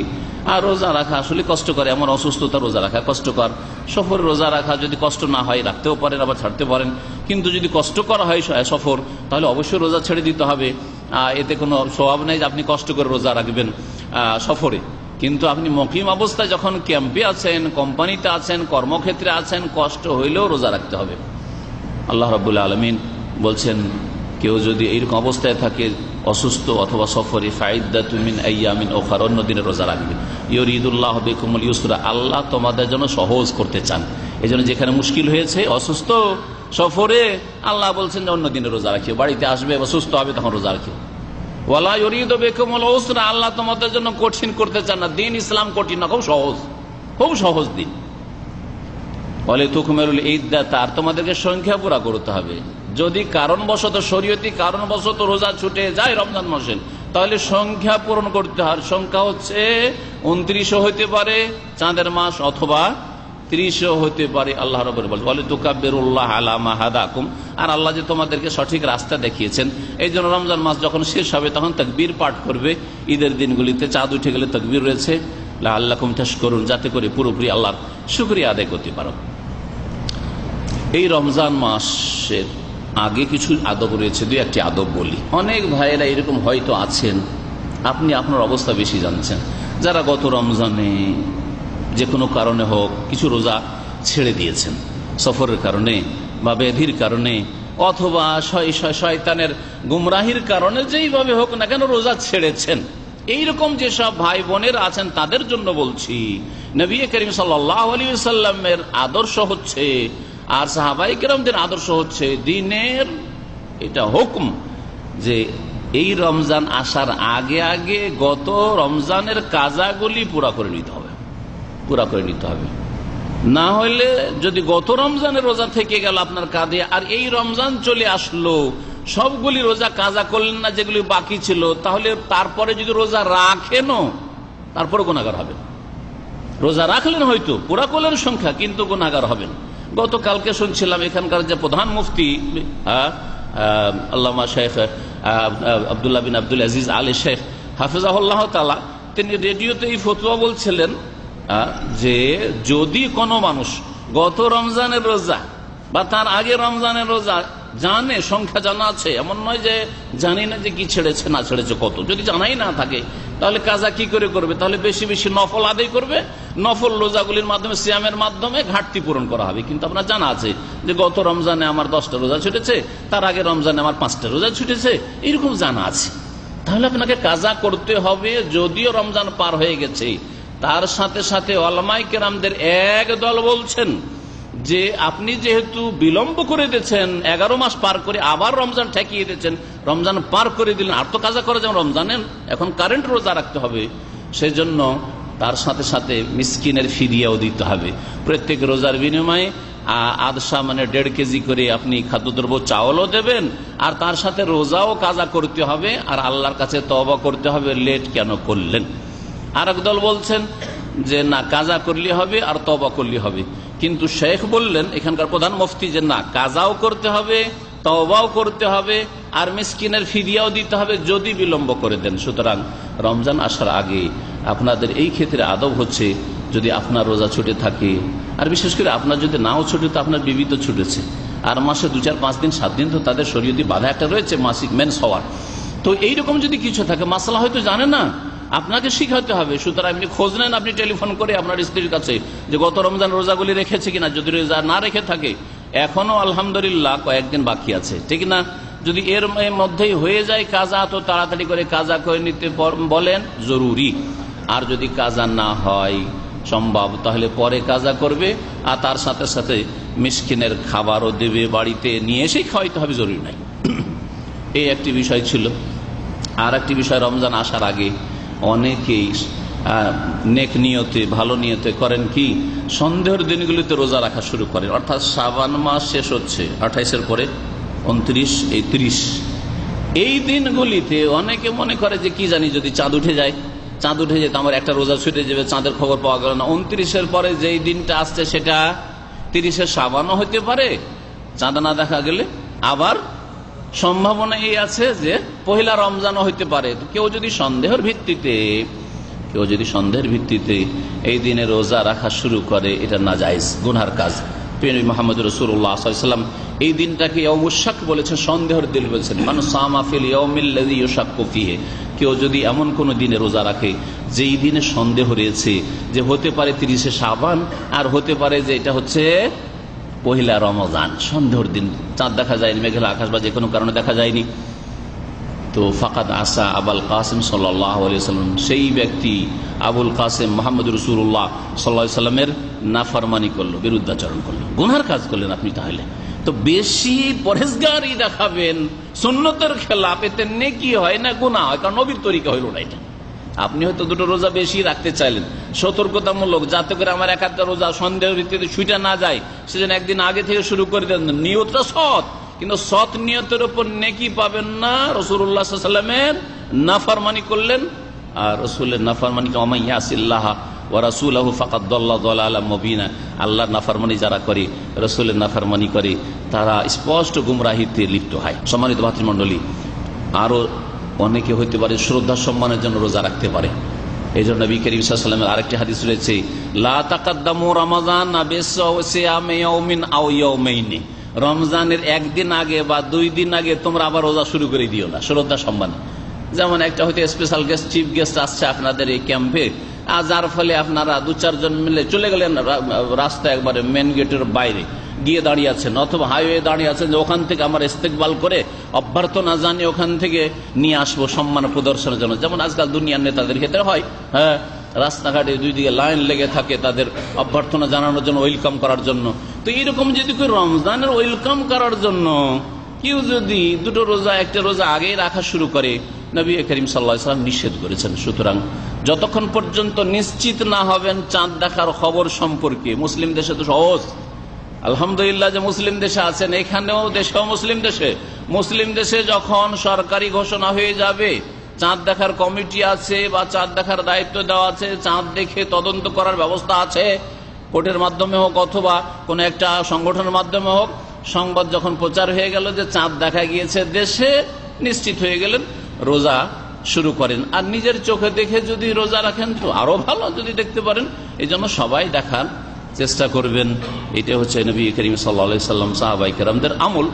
আর রোজা রাখা আসলে কষ্ট করে, এমন অসুস্থতা রোজা রাখা কষ্টকর। সফরে রোজা রাখা যদি কষ্ট না হয় রাখতেও পারেন, আবার ছাড়তে পারেন। কিন্তু যদি কষ্ট করা হয় সফর, তাহলে অবশ্যই রোজা ছেড়ে দিতে হবে। এতে কোনো স্বভাব নেই যে আপনি কষ্ট করে রোজা রাখবেন সফরে। কিন্তু আপনি মুকিম অবস্থায় যখন ক্যাম্পে আছেন, কোম্পানিতে আছেন, কর্মক্ষেত্রে আছেন, কষ্ট হইলেও রোজা রাখতে হবে। আল্লাহ রাব্বুল আলামিন বলছেন কেউ যদি এইরকম অবস্থায় থাকে, অসুস্থ অথবা সফরে, ফাইদ্দাতুম মিন আইয়ামিন উখরা, অন্য দিনে রোজা রাখবে। ইউরিদুল্লাহু বিকুমুল ইউসরা, আল্লাহ তোমাদের জন্য সহজ করতে চান। এই জন্য যেখানে মুশকিল হয়েছে, অসুস্থ, সফরে, আল্লাহ বলছেন যে অন্য দিনে রোজা রাখিও। বাড়িতে আসবে বা সুস্থ হবে তখন রোজা রাখিও। ওয়ালা ইউরিদু বিকুমুল উসরা, আল্লাহ তোমাদের জন্য কঠিন করতে চান না। দিন ইসলাম কঠিন না, খুব সহজ। খুব সহজ দিন। বলে তুকমেরুল ঈদা, তার তোমাদেরকে সংখ্যা পুরা করতে হবে। যদি কারণবশত শরীয়তি কারণবশত রোজা ছুটে যায় রমজান মাসে, তাহলে সংখ্যা পূরণ করতে হয়। সংখ্যা হচ্ছে 29 হইতে পারে চাঁদের মাস, অথবা 30 হতে পারে। আল্লাহ রাব্বুল বলে বলে তুকাব্বিরুল্লাহ আলা মা হাদাকুম, আর আল্লাহ যে তোমাদেরকে সঠিক রাস্তা দেখিয়েছেন, এই জন্য রমজান মাস যখন শেষ হবে তখন তাকবীর পাঠ করবে। ঈদের দিনগুলিতে চাঁদ উঠে গেলে তাকবীর রয়েছে লাআল্লাকুম তাশকুরুন, যাতে করে পুরোপুরি আল্লাহর শুকরিয়া আদায় করতে পারো। এই রমজান মাসের আগে কিছু আদব রয়েছে, দুই একটি আদব বলি। অনেক ভাইয়েরা এরকম হয়তো আছেন, আপনি আপনার অবস্থা বেশি জানছেন, যারা গত রমজানে যে কোনো কারণে হোক কিছু রোজা ছেড়ে দিয়েছেন, সফরের কারণে বা ব্যাধির কারণে অথবা শয়তানের গুমরাহির কারণে, যেইভাবে হোক না কেন রোজা ছেড়েছেন। এইরকম যেসব ভাই বোনের আছেন তাদের জন্য বলছি, নবী করিম সাল্লাল্লাহু আলাইহি ওয়াসাল্লামের আদর্শ হচ্ছে, আর সাহাবায়ে কেরামদের আদর্শ হচ্ছে, দিনের এটা হুকুম যে এই রমজান আসার আগে আগে গত রমজানের কাজাগুলি পুরা করে নিতে হবে, পুরা করে নিতে হবে। না হলে যদি গত রমজানের রোজা থেকে গেল আপনার কাঁধে, আর এই রমজান চলে আসলো, সবগুলি রোজা কাজা করলেন না যেগুলি বাকি ছিল, তাহলে তারপরে যদি রোজা রাখেন তারপরে গুনাহগার হবেন। রোজা রাখলেন হয়তো পুরা করলেন সংখ্যা, কিন্তু গুনাহগার হবেন। গতকালকে শুনছিলাম এখানকার যে প্রধান মুফতি আল্লামা শেখ আব্দুল্লাহ বিন আব্দুল আজিজ আলী শেখ হাফিজাহুল্লাহ তাআলা, তিনি রেডিওতে এই ফতোয়া বলছিলেন যে যদি কোনো মানুষ গত রমজানের রোজা বা তার আগে রমজানের রোজা জানে, সংখ্যা জানা আছে, এমন নয় যে জানি না যে কি ছেড়েছে না ছেড়েছে কত, যদি জানাই না থাকে তাহলে কাজা কি করে করবে? তাহলে বেশি বেশি নফল আদায় করবে, নফল রোজাগুলির মাধ্যমে, সিয়ামের মাধ্যমে ঘাটতি পূরণ করা হবে। কিন্তু আপনার জানা আছে যে গত রমজানে আমার 10টা রোজা ছুটেছে, তার আগে রমজানে আমার 5টা রোজা ছুটেছে, এরকম জানা আছে, তাহলে আপনাকে কাজা করতে হবে। যদিও রমজান পার হয়ে গেছে, তার সাথে সাথে উলামায়ে কেরামদের এক দল বলছেন যে আপনি যেহেতু বিলম্ব করে দিয়েছেন, 11 মাস পার করে আবার রমজান ঠেকিয়ে দিয়েছেন, রমজান পার করে দিলেন, আর তো কাজা করা যেমন রমজানের এখন কারেন্ট রোজা রাখতে হবে, সেই জন্য তার সাথে সাথে মিসকিনের ফিদিয়াও দিতে হবে। প্রত্যেক রোজার বিনিময়ে আদশা মানে 1.5 কেজি করে আপনি খাদ্যদ্রব্য চাউলও দেবেন, আর তার সাথে রোজাও কাজা করতে হবে, আর আল্লাহর কাছে তওবা করতে হবে লেট কেন করলেন। আর একদল বলছেন যে না, কাজা করলে হবে আর তওবা করলে হবে। কিন্তু শেখ বললেন, এখানকার প্রধান মুফতি, যে না, কাজাও করতে হবে, তওবাও করতে হবে, আর মিসকিনের ফিদিয়াও দিতে হবে যদি বিলম্ব করে দেন। সুতরাং রমজান আসার আগে আপনাদের এই ক্ষেত্রে আদব হচ্ছে, যদি আপনার রোজা ছুটে থাকে, আর বিশেষ করে আপনার যদি নাও ছুটে, তো আপনার বিবি তো ছুটেছে, আর মাসে 2, 4, 5 দিন 7 দিন তো তাদের শরীয়তি বাধা একটা রয়েছে, মাসিক মেন্স হওয়ার। তো এইরকম যদি কিছু থাকে, মাসলা হয়তো জানে না, আপনাকে শিখাতে হবে। সুতরাং আপনি খোঁজ নেন, আপনি টেলিফোন করে আপনার স্ত্রীর কাছে যে গত রমজান রোজাগুলি রেখেছে কিনা, যদি রোজা না রেখে থাকে, এখনো আলহামদুলিল্লাহ কয়েকদিন বাকি আছে, ঠিক না? যদি এর মধ্যেই হয়ে যায় কাজা, তো তাড়াতাড়ি করে কাজা করে নিতে বলেন, জরুরি। আর যদি কাজা না হয় সম্ভব, তাহলে পরে কাজা করবে, আর তার সাথে সাথে মিসকিনের খাবারও দেবে, বাড়িতে নিয়ে এসেই খাওয়াইতে হবে, জরুরি নাই। এই একটি বিষয় ছিল। আর একটি বিষয়, রমজান আসার আগে অনেকেই নেক নিয়তে, ভালো নিয়তে করেন কি, সন্দেহের দিনগুলিতে রোজা রাখা শুরু করেন। অর্থাৎ শাবান মাস শেষ হচ্ছে 28-এর পরে 29, 30, এই দিনগুলিতে অনেকে মনে করে যে কি জানি, যদি চাঁদ উঠে যায়, চাঁদ উঠে যেত আমার একটা রোজা ছুটে যাবে, চাঁদের খবর পাওয়া গেল না। 29-এর পরে যেই দিনটা আসছে সেটা 30-এর শাবানও হতে পারে, চাঁদ না দেখা গেলে। আবার সম্ভাবনা এই আছে যে পহিলা রমজানও হইতে পারে। কেউ যদি সন্দেহের ভিত্তিতে এই দিনে রোজা রাখা শুরু করে, এটা নাজায়েজ, গুনহার কাজ। মুহাম্মদ রাসূলুল্লাহ সাল্লাল্লাহু আলাইহি ওয়াসাল্লাম এই দিনটাকে ইয়াউমুশ শাক বলেছেন, সন্দেহের দিন বলেছেন। মান সামা ফিল ইয়াউমিল্লাযী ইউশাক্কু ফীহি, কেউ যদি এমন কোন দিনে রোজা রাখে যেই দিনে সন্দেহ রয়েছে যে হতে পারে 30-এ শাবান, আর হতে পারে যে এটা হচ্ছে পহিলা রমজান, সন্দেহের দিন, চাঁদ দেখা যায়নি, মেঘলা আকাশ বা যে কোনো কারণে দেখা যায়নি, তো ফাকাদ আসা আবুল কাসিম সাল্লাল্লাহু আলাইহি ওয়াসাল্লাম, সেই ব্যক্তি আবুল কাসিম মুহাম্মদ রাসূলুল্লাহ সাল্লাল্লাহু আলাইহি ওয়াসাল্লামের নাফরমানি করলো, বিরুদ্ধাচরণ করলো, গুনার কাজ করলেন আপনি। তাহলে তো বেশি পরহেজগারি দেখাবেন, সুন্নতের খেলাফ, এতে নেকি হয় না গুনাহ হয়, কারণ নবীর তরিকা হইল না এটা। আপনি হয়তো দুটো রোজা বেশি রাখতে চাইলেন, সতর্কতামূলক, যাতে করে আমার এক একটা রোজা সন্দেহ রীতিতে ছুটে না যায়, সেজন্য একদিন আগে থেকে শুরু করে দেন। নিয়তটা সৎ, কিন্তু সৎ নিয়তের উপর নেকি পাবেন না। রাসূলুল্লাহ সাল্লাল্লাহু আলাইহি ওয়াসাল্লামের নাফরমানি করলেন, আর রাসূলের নাফরমানি ওয়া ইয়াসিল্লাহ ওয়া রাসূলহু ফাকাদ দাল্লা দালালাম মুবিনা। আল্লাহর নাফরমানি যারা করে, রাসূলের নাফরমানি করে, তারা স্পষ্ট গুমরাহিতে লিপ্ত হয়। সম্মানিত ভাতৃমণ্ডলী, আরো অনেকে হইতে পারে শ্রদ্ধা সম্মানের জন্য রোজা রাখতে পারে। এই জন্য নবী করিম সাল্লাল্লাহু আলাইহি ওয়াসাল্লামের আরেকটি হাদিস রয়েছে, লা তাকাদ্দামু রমাযানা বিসিয়ামি ইয়াউমিন আও ইয়াউমাইনি। রমজানের একদিন আগে বা 2 দিন আগে তোমরা আবার রোজা শুরু করে দিও না, শ্রদ্ধা সম্মানে। যেমন একটা হয়তো স্পেশাল গেস্ট, চিফ গেস্ট আসছে আপনাদের এই ক্যাম্পে, আর যার ফলে আপনারা 2-4 জন মিলে চলে গেলেন রাস্তা একবারে মেন গেটের বাইরে গিয়ে দাঁড়িয়ে আছেন, অথবা হাইওয়ে দাঁড়িয়ে আছেন, যে ওখান থেকে আমার ইস্তেকবাল করে অভ্যর্থনা জানিয়ে ওখান থেকে নিয়ে আসবো সম্মান প্রদর্শনের জন্য। যেমন আজকাল দুনিয়ার নেতাদের ক্ষেত্রে হয়, হ্যাঁ, রাস্তাঘাটে 2 দিকে লাইন লেগে থাকে তাদের অভ্যর্থনা জানানোর জন্য, ওয়েলকাম করার জন্য। তো এইরকম যদি কেউ রমজানের ওয়েলকাম করার জন্য কেউ যদি 2টো রোজা, 1টা রোজা আগে রাখা শুরু করে, নবী করিম সাল্লাল্লাহু আলাইহি ওয়াসাল্লাম নিষেধ করেছেন। সুতরাং যতক্ষণ পর্যন্ত নিশ্চিত না হবেন চাঁদ দেখার খবর সম্পর্কে, মুসলিম দেশে তো সহজ, আলহামদুলিল্লাহ যে মুসলিম দেশে আছেন, এখানেও দেশেও মুসলিম দেশে যখন সরকারি ঘোষণা হয়ে যাবে, চাঁদ দেখার কমিটি আছে বা চাঁদ দেখার দায়িত্ব দেওয়া আছে, চাঁদ দেখে তদন্ত করার ব্যবস্থা আছে, কোর্টের মাধ্যমে হোক অথবা কোন একটা সংগঠনের মাধ্যমে হোক, সংবাদ যখন প্রচার হয়ে গেল যে চাঁদ দেখা গিয়েছে দেশে, নিশ্চিত হয়ে গেলেন, রোজা শুরু করেন। আর নিজের চোখে দেখে যদি রোজা রাখেন তো আরো ভালো, যদি দেখতে পারেন। এই জন্য সবাই দেখার চেষ্টা করবেন। এটা হচ্ছে নবী করিম সাল্লাল্লাহু আলাইহি ওয়াসাল্লাম, সাহাবায়ে কেরামদের আমল।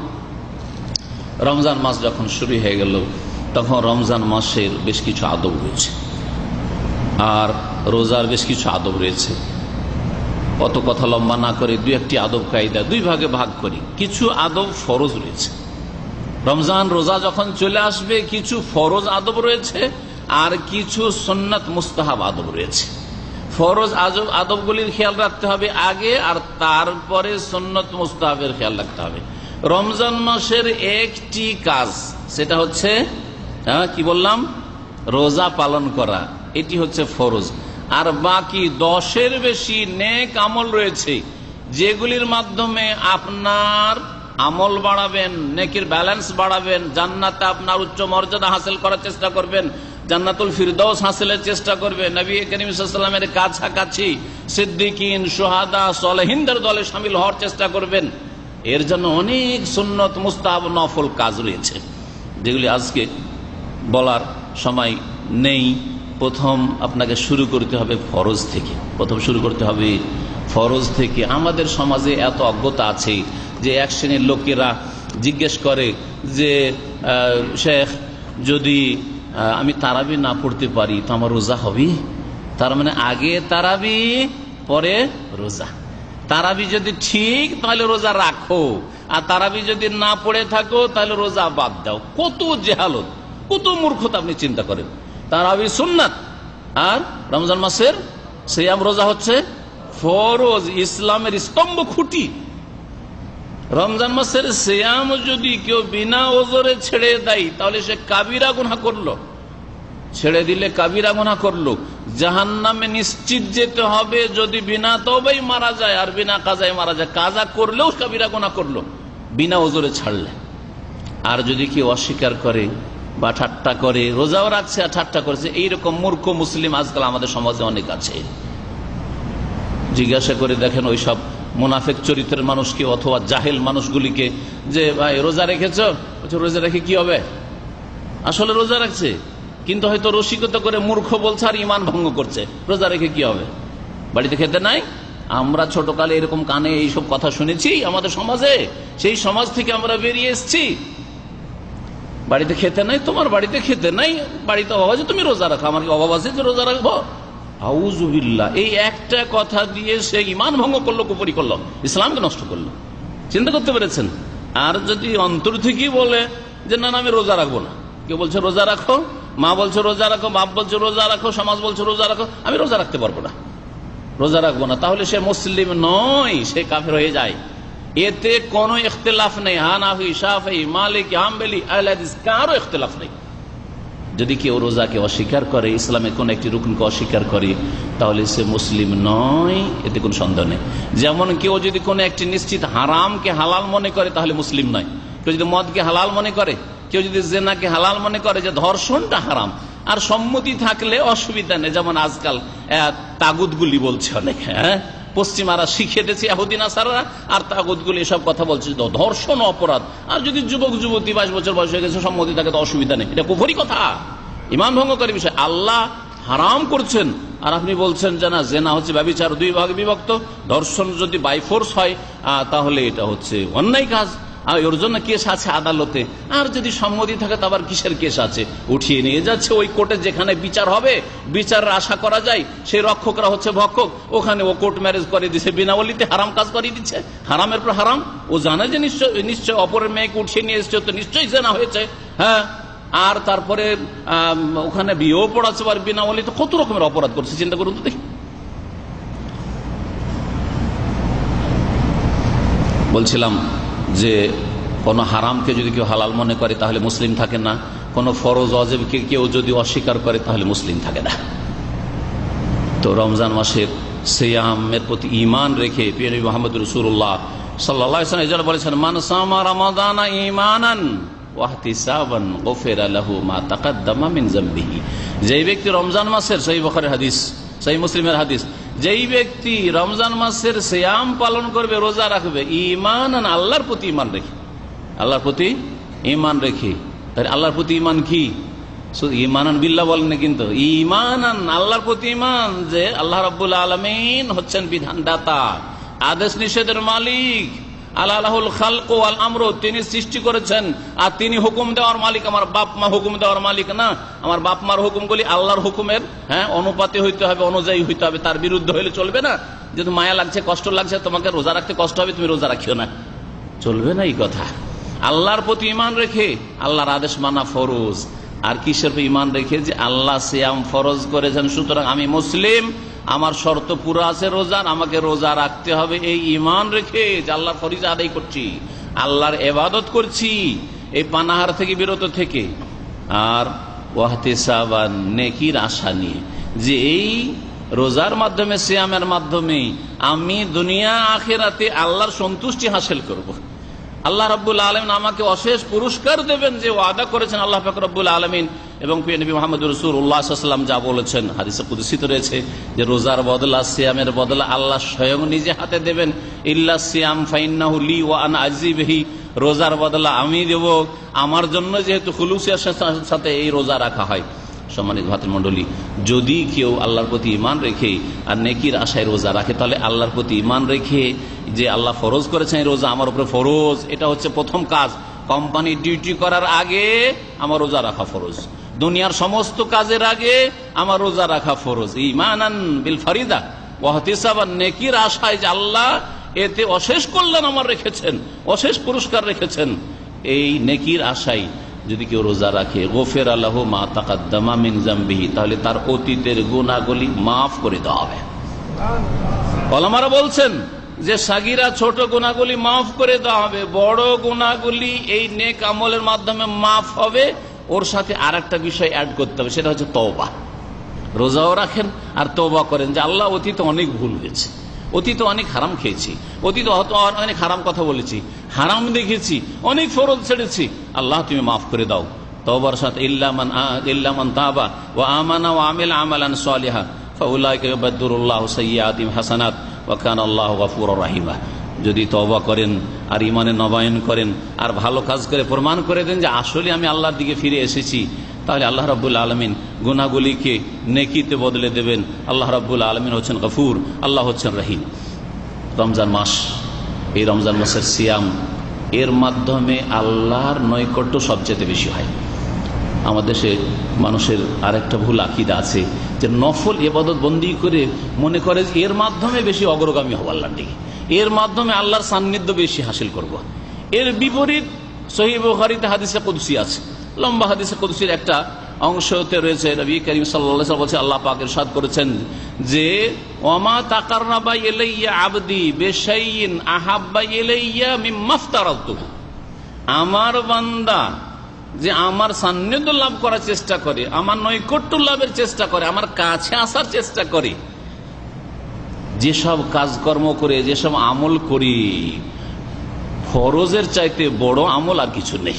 রমজান মাস যখন শুরু হয়ে গেল, তখন রমজান মাসের বেশ কিছু আদব রয়েছে, আর রোজার বেশ কিছু আদব রয়েছে। অত কথা লম্বা না করে 2-1টি আদব কায়দা 2 ভাগে ভাগ করি। কিছু আদব ফরজ রয়েছে, রমজান রোজা যখন চলে আসবে কিছু ফরজ আদব রয়েছে, আর কিছু সুন্নাত মুস্তাহাব আদব রয়েছে। ফরজ আদবগুলির খেয়াল রাখতে হবে আগে, আর তারপরে সুন্নাত মুস্তাহাবের খেয়াল রাখতে হবে। রমজান মাসের একটি কাজ, সেটা হচ্ছে কি বললাম, রোজা পালন করা, এটি হচ্ছে ফরজ। আর বাকি 10-এর বেশি নেক আমল রয়েছে, যেগুলির মাধ্যমে আপনার আমল বাড়াবেন, নেকির ব্যালেন্স বাড়াবেন, জান্নাতে আপনার উচ্চ মর্যাদা হাসিল করার চেষ্টা করবেন, জান্নাতুল ফিরদৌস হাসিলের চেষ্টা করবেন, নবী করিম সাল্লাল্লাহু আলাইহি ওয়াসাল্লামের কাছাকাছি সিদ্দিকিন, শুহাদা, সালেহিনদের দলে শামিল হওয়ার চেষ্টা করবেন। এর জন্য অনেক সুন্নত, মুস্তাহাব, নফল কাজ রয়েছে, যেগুলি আজকে বলার সময় নেই। প্রথম আপনাকে শুরু করতে হবে ফরজ থেকে, ফরজ থেকে। আমাদের সমাজে এত অজ্ঞতা আছে যে এক শ্রেণীর লোকেরা জিজ্ঞেস করে যে শেখ, যদি আমি তারাবি না পড়তে পারি তো আমার রোজা হবে? তার মানে আগে তারাবি পরে রোজা। তারাবি যদি ঠিক তাহলে রোজা রাখো, আর তারাবি যদি না পড়ে থাকো তাহলে রোজা বাদ দাও। কত জেহালত, কত মূর্খতা আপনি চিন্তা করেন। তারাবি সুন্নাত, আর রমজান মাসের সিয়াম রোজা হচ্ছে ফরজ, ইসলামের স্তম্ভ খুঁটি। রমজান মাসের সিয়াম যদি কেউ বিনা ওজরে ছেড়ে দেয় তাহলে সে কাবিরা গুনাহ করলো, ছেড়ে দিলে কাবিরা গুনাহ করলো, জাহান্নামে নিশ্চিত যেতে হবে যদি বিনা তওবাই মারা যায় আর বিনা কাজায় মারা যায়। কাজা করলেও কাবিরা গুনাহ করলো বিনা ওজরে ছাড়লে। আর যদি কেউ অস্বীকার করে বা ঠাট্টা করে, রোজাও রাখছে আর ঠাট্টা করছে, এইরকম মূর্খ মুসলিম আজকাল আমাদের সমাজে অনেক আছে। জিজ্ঞাসা করে দেখেন ওই সব মুনাফিক চরিত্রের মানুষকে অথবা জাহেল মানুষগুলিকে যে ভাই রোজা রেখেছ, রোজা রেখে কি হবে? আসলে রোজা রাখছে, কিন্তু হয়তো রসিকতা করে মূর্খ বলছে আর ইমান ভঙ্গ করছে। রোজা রেখে কি হবে? বাড়িতে খেতে নাই? আমরা ছোটকালে এরকম কানে এইসব কথা শুনেছি আমাদের সমাজে, সেই সমাজ থেকে আমরা বেরিয়ে এসেছি। বাড়িতে খেতে নাই, তোমার বাড়িতে খেতে নাই, বাড়িতে অভাব আছে, তুমি রোজা রাখো। আমার কি অভাব আছে যে রোজা রাখবো? আউযুবিল্লাহ, এই একটা কথা দিয়ে সে ইমান ভঙ্গ করলো, কুফরি করলো, ইসলামকে নষ্ট করলো। চিন্তা করতে পেরেছেন? আর যদি অন্তর থেকেই বলে যে না আমি রোজা রাখবো না, কেউ বলছে রোজা রাখো, মা বলছে রোজা রাখো, বাপ বলছে রোজা রাখো, সমাজ বলছে রোজা রাখো, আমি রোজা রাখতে পারবো না, রোজা রাখবো না, তাহলে সে মুসলিম নয়, সে কাফের হয়ে যায়। এতে কোনো ইখতিলাফ নেই, হানাফি, শাফি, মালিকি, হাম্বলি, আহলে হাদিস কারো ইখতিলাফ নেই। যদি কেউ রোজাকে অস্বীকার করে, ইসলামের কোন একটি রুকনকে অস্বীকার করে, তাহলে সে মুসলিম নয়, এতে কোনো সন্দেহ নেই। যেমন কেউ যদি কোনো একটি নিশ্চিত হারামকে হালাল মনে করে, তাহলে মুসলিম নয়। কেউ যদি মদকে হালাল মনে করে, কেউ যদি জেনাকে হালাল মনে করে, যে ধর্ষণটা হারাম, আর সম্মতি থাকলে অসুবিধা নেই। যেমন আজকাল তাগুতগুলি বলছে অনেকে, পশ্চিমারা শিখিয়ে দিয়েছে ইহুদিন আসাররা, আর তাগুতগুলি এসব কথা বলছে ধর্ষণ অপরাধ, আর যদি যুবক যুবতী 22 বছর বয়স হয়ে গেছে সম্মতি থাকে তো অসুবিধা নেই। এটা কুফরি কথা, ঈমান ভঙ্গকারী বিষয়। আল্লাহ হারাম করছেন আর আপনি বলছেন যে না, জেনা হচ্ছে ব্যভিচার 2 ভাগে বিভক্ত, ধর্ষণ যদি বাই ফোর্স হয় তাহলে এটা হচ্ছে অন্যায় কাজ, আর ওর জন্য কেস আছে আদালতে। আর যদি সম্মতি থাকে তো আবার কিসের কেস আছে, উঠিয়ে নিয়ে যাচ্ছে ওই কোর্টে যেখানে বিচার হবে, বিচারের আশা করা যায় সেই রক্ষকরা হচ্ছে ভক্ষক, ওখানে ও কোর্ট ম্যারেজ করে দিচ্ছে, বিনাবলিতে হারাম কাজ করিয়ে দিচ্ছে, হারামের পর হারাম। ও জানে যে নিশ্চয় অপরের মেয়েকে উঠিয়ে নিয়ে এসছে, তো নিশ্চয়ই জেনা হয়েছে। হ্যাঁ, আর তারপরে ওখানে বিয়েও পড়াচ্ছে, আর বিনাবলিতে কত রকমের অপরাধ করছে, চিন্তা করুন তো দেখি। বলছিলাম যে কোন হারামকে যদি কেউ হালাল মনে করে তাহলে মুসলিম থাকে না, কোন ফরজ ওয়াজিবকে কেউ যদি অস্বীকার করে তাহলে মুসলিম থাকে না। তো রমজান মাসের সিয়ামের প্রতি ঈমান রেখে প্রিয় নবী মুহাম্মদ রাসূলুল্লাহ সাল্লাল্লাহু আলাইহি ওয়াসাল্লাম এজন্য বলেছেন, মান সামা রমাদানা ঈমানান ওয়া ইহতিসাবান গুফিরা লাহু মা তাকাদ্দামা মিন যামবিহি। যেই ব্যক্তি রমজান মাসের, সহিহ বুখারীর হাদিস, সহিহ মুসলিমের হাদিস, যেই ব্যক্তি রমজান মাসের সিয়াম পালন করবে, রোজা রাখবে, ঈমানান আল্লাহর প্রতি ঈমান রেখে, আল্লাহর প্রতি ঈমান রেখে। তাহলে আল্লাহর প্রতি ঈমান কি? শুধু ঈমানান বিল্লাহ বলেন না, কিন্তু ঈমানান আল্লাহর প্রতি ঈমান, যে আল্লাহ রাব্বুল আলামিন হচ্ছেন বিধানদাতা, আদেশ নিষেধের মালিক, আল্লাহুল খালকু ওয়াল আমরু, তিনি সৃষ্টি করেছেন আর তিনি হুকুম দেওয়ার মালিক। আমার বাপ মা হুকুম দেওয়ার মালিক না, আমার বাপ মার হুকুমগুলি আল্লাহর হুকুমের অনুপাতে হইতে হবে, অনুযায়ী হইতে হবে, তার বিরুদ্ধে হইলে চলবে না। যেহেতু মায়া লাগছে, কষ্ট লাগছে, তোমাকে রোজা রাখতে কষ্ট হবে, তুমি রোজা রাখিও না, চলবে না এই কথা। আল্লাহর প্রতি ঈমান রেখে, আল্লাহর আদেশ মানা ফরজ। আর কিসের ঈমান রেখে? যে আল্লাহ সিয়াম ফরজ করেছেন, সুতরাং আমি মুসলিম, আমার শর্ত পুরো আছে রোজার, আমাকে রোজা রাখতে হবে, এই ঈমান রেখে যে আল্লাহর ফরজ আদায় করছি, আল্লাহর ইবাদত করছি, এই পানাহার থেকে বিরত থেকে। আর ওয়াহতিসাবান, নেকির আশা নিয়ে, যে এই রোজার মাধ্যমে, সিয়ামের মাধ্যমে আমি দুনিয়া আখিরাতে আল্লাহর সন্তুষ্টি হাসিল করব। আল্লাহ রাব্বুল আলামিন আমাকে অশেষ পুরস্কার দেবেন, যে ওয়াদা করেছেন আল্লাহ পাক রব্বুল আলামিন এবং প্রিয় নবী মুহাম্মদ রাসূলুল্লাহ সাল্লাল্লাহু আলাইহি ওয়াসাল্লাম যা বলেছেন হাদিসে কুদসিতে রয়েছে, যে রোজার বদলা, সিয়ামের বদলা আল্লাহ স্বয়ং নিজে হাতে দেবেন। ইল্লা সিয়াম ফাইন্নাহু লি ওয়া আনা আজজি বিহি, রোজার বদলা আমি দেব, আমার জন্য যেহেতু খুলুসিয়ার সাথে এই রোজা রাখা হয়। সম্মানিত ভাতৃমণ্ডলী, যদি কেউ আল্লাহর প্রতি ঈমান রেখে আর নেকির আশায় রোজা রাখে, তাহলে আল্লাহর প্রতি ঈমান রেখে যে আল্লাহ ফরজ করেছেন এই রোজা আমার উপরে ফরজ, এটা হচ্ছে প্রথম কাজ। কোম্পানি ডিউটি করার আগে আমার রোজা রাখা ফরজ, দুনিয়ার সমস্ত কাজের আগে আমার রোজা রাখা ফরজ। ঈমানান বিল ফরিদা ওয়া ইহতিসাবান, নেকির আশায় যে আল্লাহ এতে অশেষ কল্যাণ আমার রেখেছেন, অশেষ পুরস্কার রেখেছেন, এই নেকির আশায় যদি কেউ রোজা রাখে, গফিরা লাহু মা তাকাদ্দামা মিন যামবিহি, তাহলে তার অতীতের গুনাহগুলি মাফ করে দেওয়া হবে। ওলামারা বলছেন যে সাগীরা, ছোট গুনাহগুলি মাফ করে দেওয়া হবে, বড় গুনাহগুলি এই নেক আমলের মাধ্যমে মাফ হবে। ওর সাথে আরেকটা বিষয় অ্যাড করতে হবে, সেটা হচ্ছে তওবা। রোজাও রাখেন আর তওবা করেন যে আল্লাহ, অতীতে অনেক ভুল হয়েছে, অতীতে অনেক হারাম খেয়েছি, অতীতে অনেক হারাম কথা বলেছি, হারাম দেখেছি, অনেক ফরজ ছেড়েছি, আল্লাহ তুমি মাফ করে দাও। তওবার সাথে ইল্লা মান তাবা ওয়া আমানা ওয়া আমিলা আমালান সালিহা ফাউলাইকা ইউবাদদিরুল্লাহু সাইয়্যাতিহিম হাসানাত ওয়া কানা আল্লাহু গফুরুর রাহিমা। যদি তওবা করেন আর ঈমানের নবায়ন করেন আর ভালো কাজ করে প্রমাণ করে দেন যে আসলে আমি আল্লাহর দিকে ফিরে এসেছি, তাহলে আল্লাহ রাব্বুল আলামিন গুনাহগুলিকে নেকিতে বদলে দেবেন। আল্লাহ রাব্বুল আলামিন হচ্ছেন গফুর, আল্লাহ হচ্ছেন রহিম। রমজান মাস, এই রমজান মাসের সিয়াম, এর মাধ্যমে আল্লাহর নৈকট্য সবচেয়ে বেশি হয়। আমাদের দেশে মানুষের আরেকটা ভুল আকীদা আছে, যে নফল ইবাদত বন্দি করে মনে করে যে এর মাধ্যমে বেশি অগ্রগামী হব আল্লাহর দিকে, এর মাধ্যমে আল্লাহর সান্নিধ্য বেশি হাসিল করব। এর বিপরীত সহিহ বুখারীতে হাদিসে কুদসি আছে, লম্বা হাদিসে কুদসির একটা অংশতে রয়েছে, নবী করিম সাল্লাল্লাহু আলাইহি ওয়াসাল্লাম বলেছেন, আল্লাহ পাক ইরশাদ করেছেন যে ওয়ামা তাকাররাবা ইলাইয়া আবদি বিশাইইন আহাব্বা ইলাইয়া মিম্মা আফতারাতুহু, আমার বান্দা যে আমার সান্নিধ্য লাভ করার চেষ্টা করে, আমার নৈকট্য লাভের চেষ্টা করে, আমার কাছে আসার চেষ্টা করে, যেসব কাজকর্ম করে, যেসব আমল করি, ফরজের চাইতে বড় আমল আর কিছু নেই।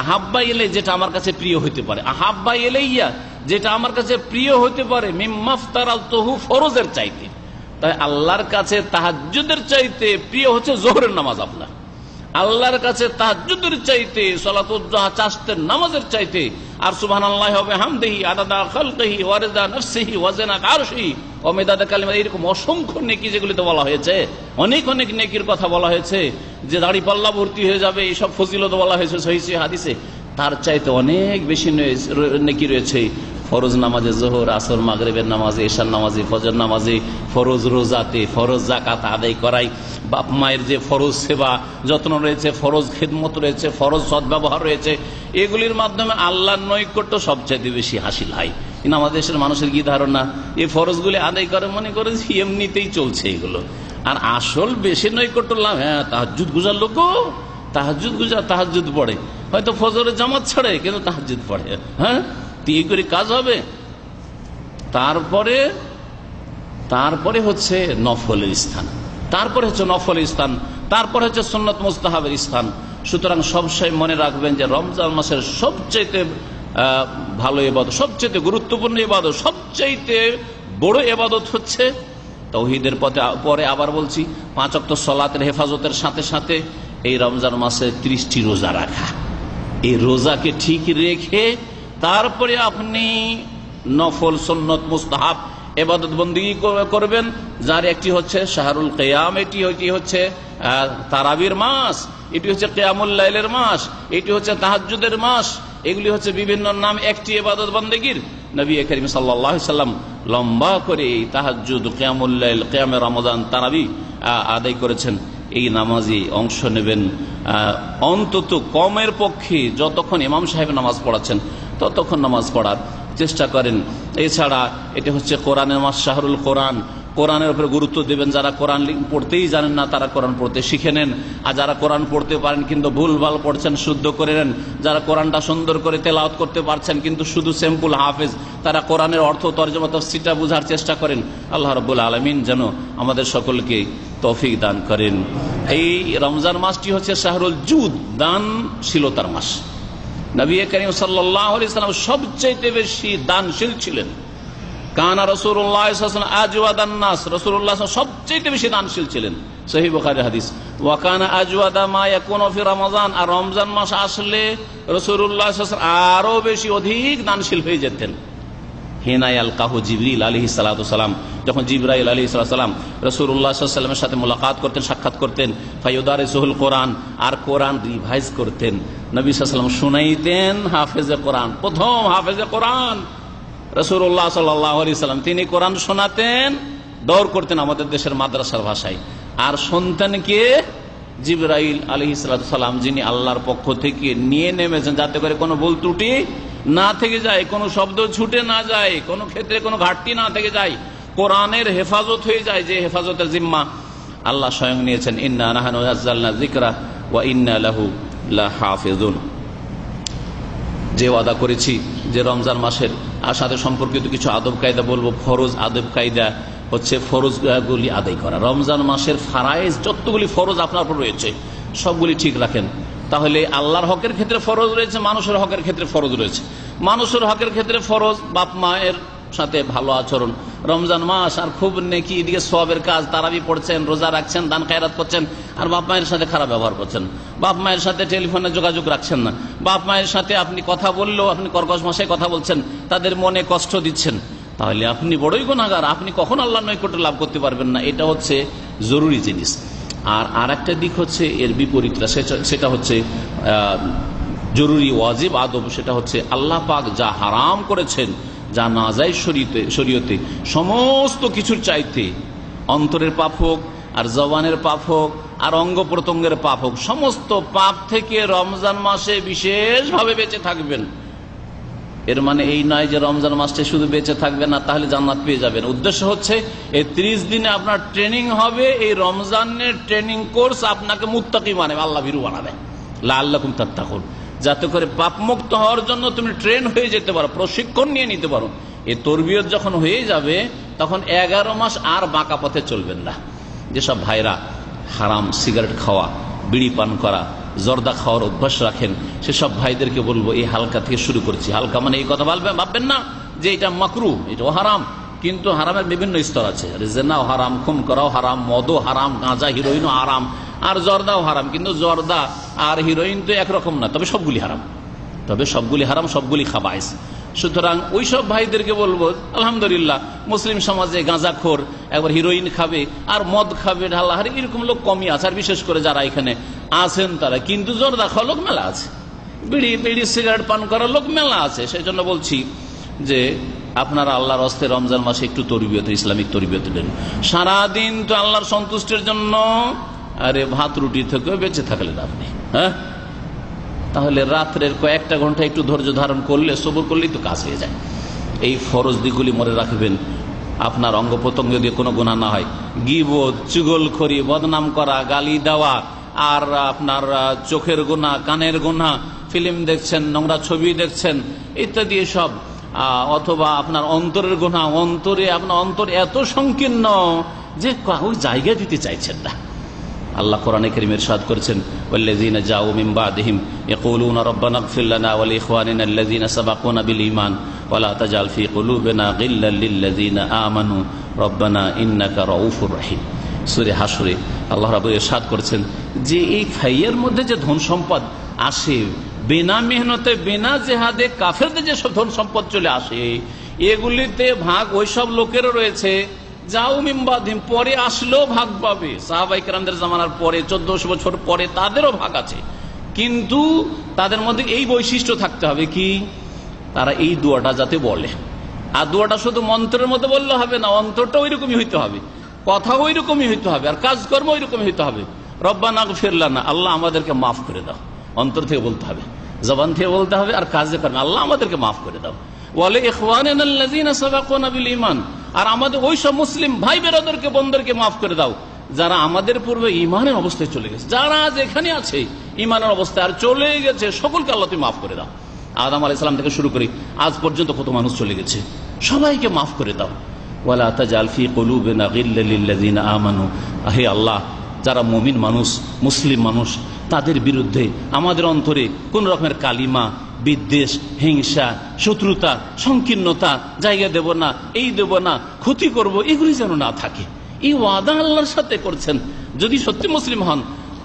আহাব্বা এলে, যেটা আমার কাছে প্রিয় হইতে পারে, আহাব্বা এলাইয়া, যেটা আমার কাছে প্রিয় হইতে পারে, মিম্মাফতারাতুহু, ফরজের চাইতে। তাই আল্লাহর কাছে তাহাজ্জুদের চাইতে প্রিয় হচ্ছে যোহরের নামাজ। আপনার আল্লাহর কাছে তাহাজ্জুদের চাইতে, সালাতুল দুহা, চাষতের নামাজের চাইতে, আর সুবহানাল্লাহি ওয়া বিহামদিহি আদাদা খালকিহি ওয়া রিদা নাফসিহি ওয়া জিনাত আরশিহি ওয়া মিদাদা কালিমাতিহি, এরকম অসংখ্য নেকি যেগুলিতে বলা হয়েছে, অনেক অনেক নেকির কথা বলা হয়েছে, যে দাড়ি পাল্লা ভর্তি হয়ে যাবে, এইসব ফজিলত বলা হয়েছে সহিহ হাদিসে, তার চাইতে অনেক বেশি নেকি রয়েছে ফরজ নামাজে, যোহর, আসর, মাগরিবের নামাজে, এশার নামাজে, ফজর নামাজে, ফরজ রোজাতে, ফরজ যাকাত আদায় করাই, বাপ মায়ের যে ফরজ সেবা যত্ন রয়েছে, ফরজ খেদমত রয়েছে, ফরজ সদ্ব্যবহার রয়েছে, এগুলির মাধ্যমে আল্লাহর নৈকট্য সবচাইতে বেশি হাসিল হয়। কিন্তু আমাদের দেশের মানুষের কি ধারণা, এই ফরজগুলি আদায় করে মনে করে এমনিতেই চলছে এগুলো, আর আসল বেশি নৈকট্য লাভ, হ্যাঁ তাহাজ্জুদ গুজার লোক, তাহাজ্জুদ গুজার, তাহাজ্জুদ পড়ে, হয়তো ফজরের জামাত ছাড়ে কিন্তু তাহাজ্জুদ পড়ে, হ্যাঁ এই করে কাজ হবে। তারপরে হচ্ছে নফলের স্থান, তারপরে হচ্ছে নফলের স্থান, তারপরে হচ্ছে সুন্নত মুস্তাহাবের স্থান। সুতরাং সবসময় মনে রাখবেন যে রমজান মাসের সবচাইতে ভালো ইবাদত, সবচাইতে গুরুত্বপূর্ণ ইবাদত, সবচাইতে বড় ইবাদত হচ্ছে তাওহীদের পথে। পরে আবার বলছি, 5 ওয়াক্ত সালাতের হেফাজতের সাথে সাথে এই রমজান মাসে 30টি রোজা রাখা। এই রোজাকে ঠিক রেখে তারপরে আপনি নফল, সুন্নত, মুস্তাহাব ইবাদত বন্দেগী করবেন, যার একটি হচ্ছে শাহরুল কিয়াম, এটি হচ্ছে তারাবির মাস, এটি হচ্ছে কিয়ামুল লাইলের মাস, এটি হচ্ছে তাহাজ্জুদের মাস। এগুলি হচ্ছে বিভিন্ন নাম একটি ইবাদত বন্দেগীর। নবী করিম সাল্লাল্লাহু আলাইহি সাল্লাম লম্বা করে এই তাহাজ্জুদ, কিয়ামুল লাইল, কিয়ামে রমাদান, তারাবি আদায় করেছেন। এই নামাজে অংশ নেবেন অন্তত কমের পক্ষে যতক্ষণ ইমাম সাহেব নামাজ পড়াচ্ছেন ততক্ষণ নামাজ পড়ার চেষ্টা করেন। এছাড়া এটা হচ্ছে কোরআনের মাস, শাহরুল কোরআন, কোরআনের উপরে গুরুত্ব দেবেন। যারা কোরআন পড়তেই জানেন না তারা কোরআন পড়তে শিখে নেন, আর যারা কোরআন পড়তে পারেন কিন্তু ভুলভাল পড়ছেন শুদ্ধ করে নেন। যারা কোরআনটা সুন্দর করে তেলাওয়াত করতে পারছেন কিন্তু শুধু সিম্পল হাফেজ, তারা কোরআনের অর্থ, তরজমা, তাফসীরটা বোঝার চেষ্টা করেন। আল্লাহ রাব্বুল আলামিন যেন আমাদের সকলকে তৌফিক দান করেন। এই রমজান মাসটি হচ্ছে শাহরুল জুদ, দানশীলতার মাস। নবী করিম সাল্লাল্লাহু আলাইহি সাল্লাম সবচেয়ে বেশি দানশীল ছিলেন। কানা রাসূলুল্লাহ সাল্লাল্লাহু আলাইহি ওয়াসাল্লাম আজওয়াদান নাস, রাসূলুল্লাহ সবচেয়ে বেশি দানশীল ছিলেন, সহিহ বুখারীর হাদিস। ওয়া কানা আজওয়াদা মা ইয়াকুনু ফি রমাযান, আর রমজান মাস আসলে রাসূলুল্লাহ সাল্লাল্লাহু আলাইহি ওয়াসাল্লাম আরো বেশি অধিক দানশীল হয়ে যেতেন। হিনা ইয়ালকাহু জিবরিল আলাইহিস সালাতু সালাম, যখন জিবরাইল আলাইহিস সালাম রাসূলুল্লাহ সাল্লাল্লাহু আলাইহি ওয়াসাল্লামের সাথে মুলাকাত করতেন, সাক্ষাৎ করতেন, ফায়ুদারিসুল কোরআন, আর কোরআন রিভাইজ করতেন। নবী সাল্লাল্লাহু আলাইহি ওয়াসাল্লাম শুনাইতেন হাফেজে কোরআন, প্রথম হাফেজে কোরআন রাসূলুল্লাহ সাল্লাল্লাহু আলাইহি ওয়াসাল্লাম, তিনি কোরআন শোনাতেন, দৌড় করতেন আমাদের দেশের মাদ্রাসার ভাষায়। আর শুনতেন কে? জিবরাইল আলাইহিস সালাম, যিনি আল্লাহর পক্ষ থেকে নিয়ে নেমেছেন যাতে করে কোনো ভুল ত্রুটি না থেকে যায়, কোনো শব্দ ছুটে না যায়, কোনো ক্ষেত্রে কোনো ঘাটতি না থেকে যায়, কোরআনের হেফাজত হয়ে যায়, যে হেফাজতের জিম্মা আল্লাহ স্বয়ং নিয়েছেন। ইন্না নাহনু নাযালনা যিকরা ওয়া ইন্না লাহু লাহাফিজুন। যে ওয়াদা করেছি যে রমজান মাসের সাথে সম্পর্কিত কিছু আদব কায়দা বলবো। ফরজ আদব কায়দা হচ্ছে ফরজগুলি আদায় করা। রমজান মাসের ফারায়েজ যতগুলি ফরজ আপনার উপর রয়েছে সবগুলি ঠিক রাখেন, তাহলে আল্লাহর হকের ক্ষেত্রে ফরজ রয়েছে, মানুষের হকের ক্ষেত্রে ফরজ রয়েছে। মানুষের হকের ক্ষেত্রে ফরজ বাপ মায়ের সাথে ভালো আচরণ। রমজান মাস আর খুব নেকি, এদিকে সওয়াবের কাজ, তারাবি পড়ছেন, রোজা রাখছেন, দান খায়রাত করছেন, আর বাপ মায়ের সাথে খারাপ ব্যবহার করছেন, বাপ মায়ের সাথে টেলিফোনে যোগাযোগ রাখছেন না, বাপ মায়ের সাথে আপনি কথা বললেও আপনি কর্কশ ভাষায় কথা বলছেন, তাদের মনে কষ্ট দিচ্ছেন, তাহলে আপনি বড়ই গুনাহগার, আপনি কখন আল্লাহর নৈকট্য লাভ করতে পারবেন না। এটা হচ্ছে জরুরি জিনিস। আর একটা দিক হচ্ছে এর বিপরীতটা, সেটা হচ্ছে জরুরি ওয়াজিব আদব। সেটা হচ্ছে আল্লাহ পাক যা হারাম করেছেন, যা নাজায়েজ শরীয়তে, সমস্ত কিছুর চাইতে অন্তরের পাপ হোক আর জবানের পাপ হোক আর অঙ্গ প্রত্যঙ্গের পাপ হোক, সমস্ত পাপ থেকে রমজান মাসে বিশেষভাবে বেঁচে থাকবেন। এর মানে এই নয় যে রমজান মাসে শুধু বেঁচে থাকবেন না তাহলে জান্নাত পেয়ে যাবেন। উদ্দেশ্য হচ্ছে এই 30 দিনে আপনার ট্রেনিং হবে, এই রমজানের ট্রেনিং কোর্স আপনাকে মুত্তাকি বানাবে, আল্লাহ ভীরু বানাবে, লাআল্লাকুম তাত্তাকুন। যাতে করে পাপমুক্ত হওয়ার জন্য তুমি ট্রেন হয়ে যেতে পারো, প্রশিক্ষণ নিয়ে নিতে পারো। এই তরবিয়ত যখন হয়ে যাবে তখন 11 মাস আর বাঁকা পথে চলবেন না। যেসব ভাইরা হারাম সিগারেট খাওয়া, বিড়ি পান করা, জর্দা খাওয়ার অভ্যাস রাখেন, সেসব ভাইদেরকে বলবো এই হালকা থেকে শুরু করছি। হালকা মানে এই কথা ভাববেন না যে এটা মাকরু, এটাও হারাম, কিন্তু হারামের বিভিন্ন স্তর আছে। জেনাও হারাম, খুন করাও হারাম, মদও হারাম, গাঁজা হিরোইনও হারাম, আর জর্দাও হারাম। কিন্তু জর্দা আর হিরোইন তো একরকম না, তবে সবগুলি হারাম, সবগুলি খাবাইস। সুতরাং ওই সব ভাইদেরকে বলবো আলহামদুলিল্লাহ মুসলিম সমাজে গাঁজাখোর, একবার হিরোইন খাবে আর মদ খাবে ঢালাহারি, এরকম লোক কমই আছে। আর বিশেষ করে যারা এখানে আছেন তারা, কিন্তু জর্দা খাওয়া লোক মেলা আছে, বিড়ি সিগারেট পান করার লোক মেলা আছে। সেই জন্য বলছি যে আপনারা আল্লাহর হস্তে রমজান মাসে একটু তরবিয়ত, ইসলামিক তরবিয়ত দেন। সারাদিন তো আল্লাহর সন্তুষ্টির জন্য আরে ভাত রুটি থেকে বেঁচে থাকলেন আপনি, হ্যাঁ, তাহলে রাত্রের কয়েকটা ঘন্টা একটু ধৈর্য ধারণ করলে, সবর করলেই তো কাজ হয়ে যায়। এই ফরজ দিকগুলি মনে রাখবেন, আপনার অঙ্গ প্রত্যঙ্গ দিয়ে কোনো গুনাহ না হয়। গীবত, চুগলখড়ি, বদনাম করা, গালি দেওয়া, আর আপনার চোখের গুনাহ, কানের গুনাহ, ফিল্ম দেখছেন, নোংরা ছবি দেখছেন ইত্যাদি সব, অথবা আপনার অন্তরের গুনাহ, আপনার অন্তর এত সংকীর্ণ যে ওই জায়গা দিতে চাইছেন না। আল্লাহ কোরআনে কারীমে ইরশাদ করেছেন, ওয়াল্লাযীনা জাউ মিন বাদিহিম ইয়াকুলুনা রাব্বানা ইগফির লানা ওয়া লিইখওয়ানিনা আল্লাযীনা সাবাকুনা বিল ঈমান ওয়া লা তাজআল ফী কুলুবিনা গিল্লাল লিল্লাযীনা আমানু রাব্বানা ইন্নাকা রাউফুর রহিম। সূরা হাশরে আল্লাহ রাব্বুল ইরশাদ করেছেন যে এই খাইয়ের মধ্যে যে ধন সম্পদ আসে, বিনা মেহনতে, বিনা জিহাদে কাফেরদের যে সব ধন সম্পদ চলে আসে, এগুলিতে ভাগ ওই সব লোকেরও রয়েছে যাও মিম্বাদিম, পরে আসলেও ভাগ পাবে। সাহাবায়ে কেরামদের জামানার পরে 1400 বছর পরে তাদেরও ভাগ আছে, কিন্তু তাদের মধ্যে এই বৈশিষ্ট্য থাকতে হবে কি, তারা এই দোয়াটা যাতে বলে। আর দোয়াটা শুধু মন্ত্রের মধ্যে বললে হবে না, অন্তরটা ওইরকমই হইতে হবে, কথা ওইরকমই হইতে হবে, আর কাজকর্ম ওইরকমই হইতে হবে। রব্বানা ইগফির লানা, আল্লাহ আমাদেরকে মাফ করে দাও, অন্তর থেকে বলতে হবে, জবান থেকে বলতে হবে, আর কাজে করবে আল্লাহ আমাদেরকে মাফ করে দাও। ওয়া লিইখওয়ানিনা আল্লাযীনা সাবাকুনা বিল ঈমান, আর আমাদের ওই সব মুসলিম ভাই বেরাদরকে, বোনদেরকে মাফ করে দাও যারা আমাদের পূর্বে ঈমানের অবস্থায় চলে গেছে, যারা যেখানে আছে ঈমানের অবস্থায় আর চলে গেছে, সকলকে আল্লাহ তুমি মাফ করে দাও। আদম আলাইহিস সালাম থেকে শুরু করি আজ পর্যন্ত কত মানুষ চলে গেছে, সবাইকে মাফ করে দাও। ওয়ালা তাজাল ফি কুলুবিনা গিল্লাল লিল্লাযীনা আমানু, হে আল্লাহ, যারা মুমিন মানুষ, মুসলিম মানুষ, তাদের বিরুদ্ধে আমাদের অন্তরে কোন রকমের কালিমা, বিদ্বেষ, হিংসা, শত্রুতা, সংকীর্ণতা জায়গা দেব না, এই দেব না, ক্ষতি করব, এগুলি যেন না থাকে। এই ওয়াদা আল্লাহর সাথে করছেন। যদি সত্যি মুসলিম হন,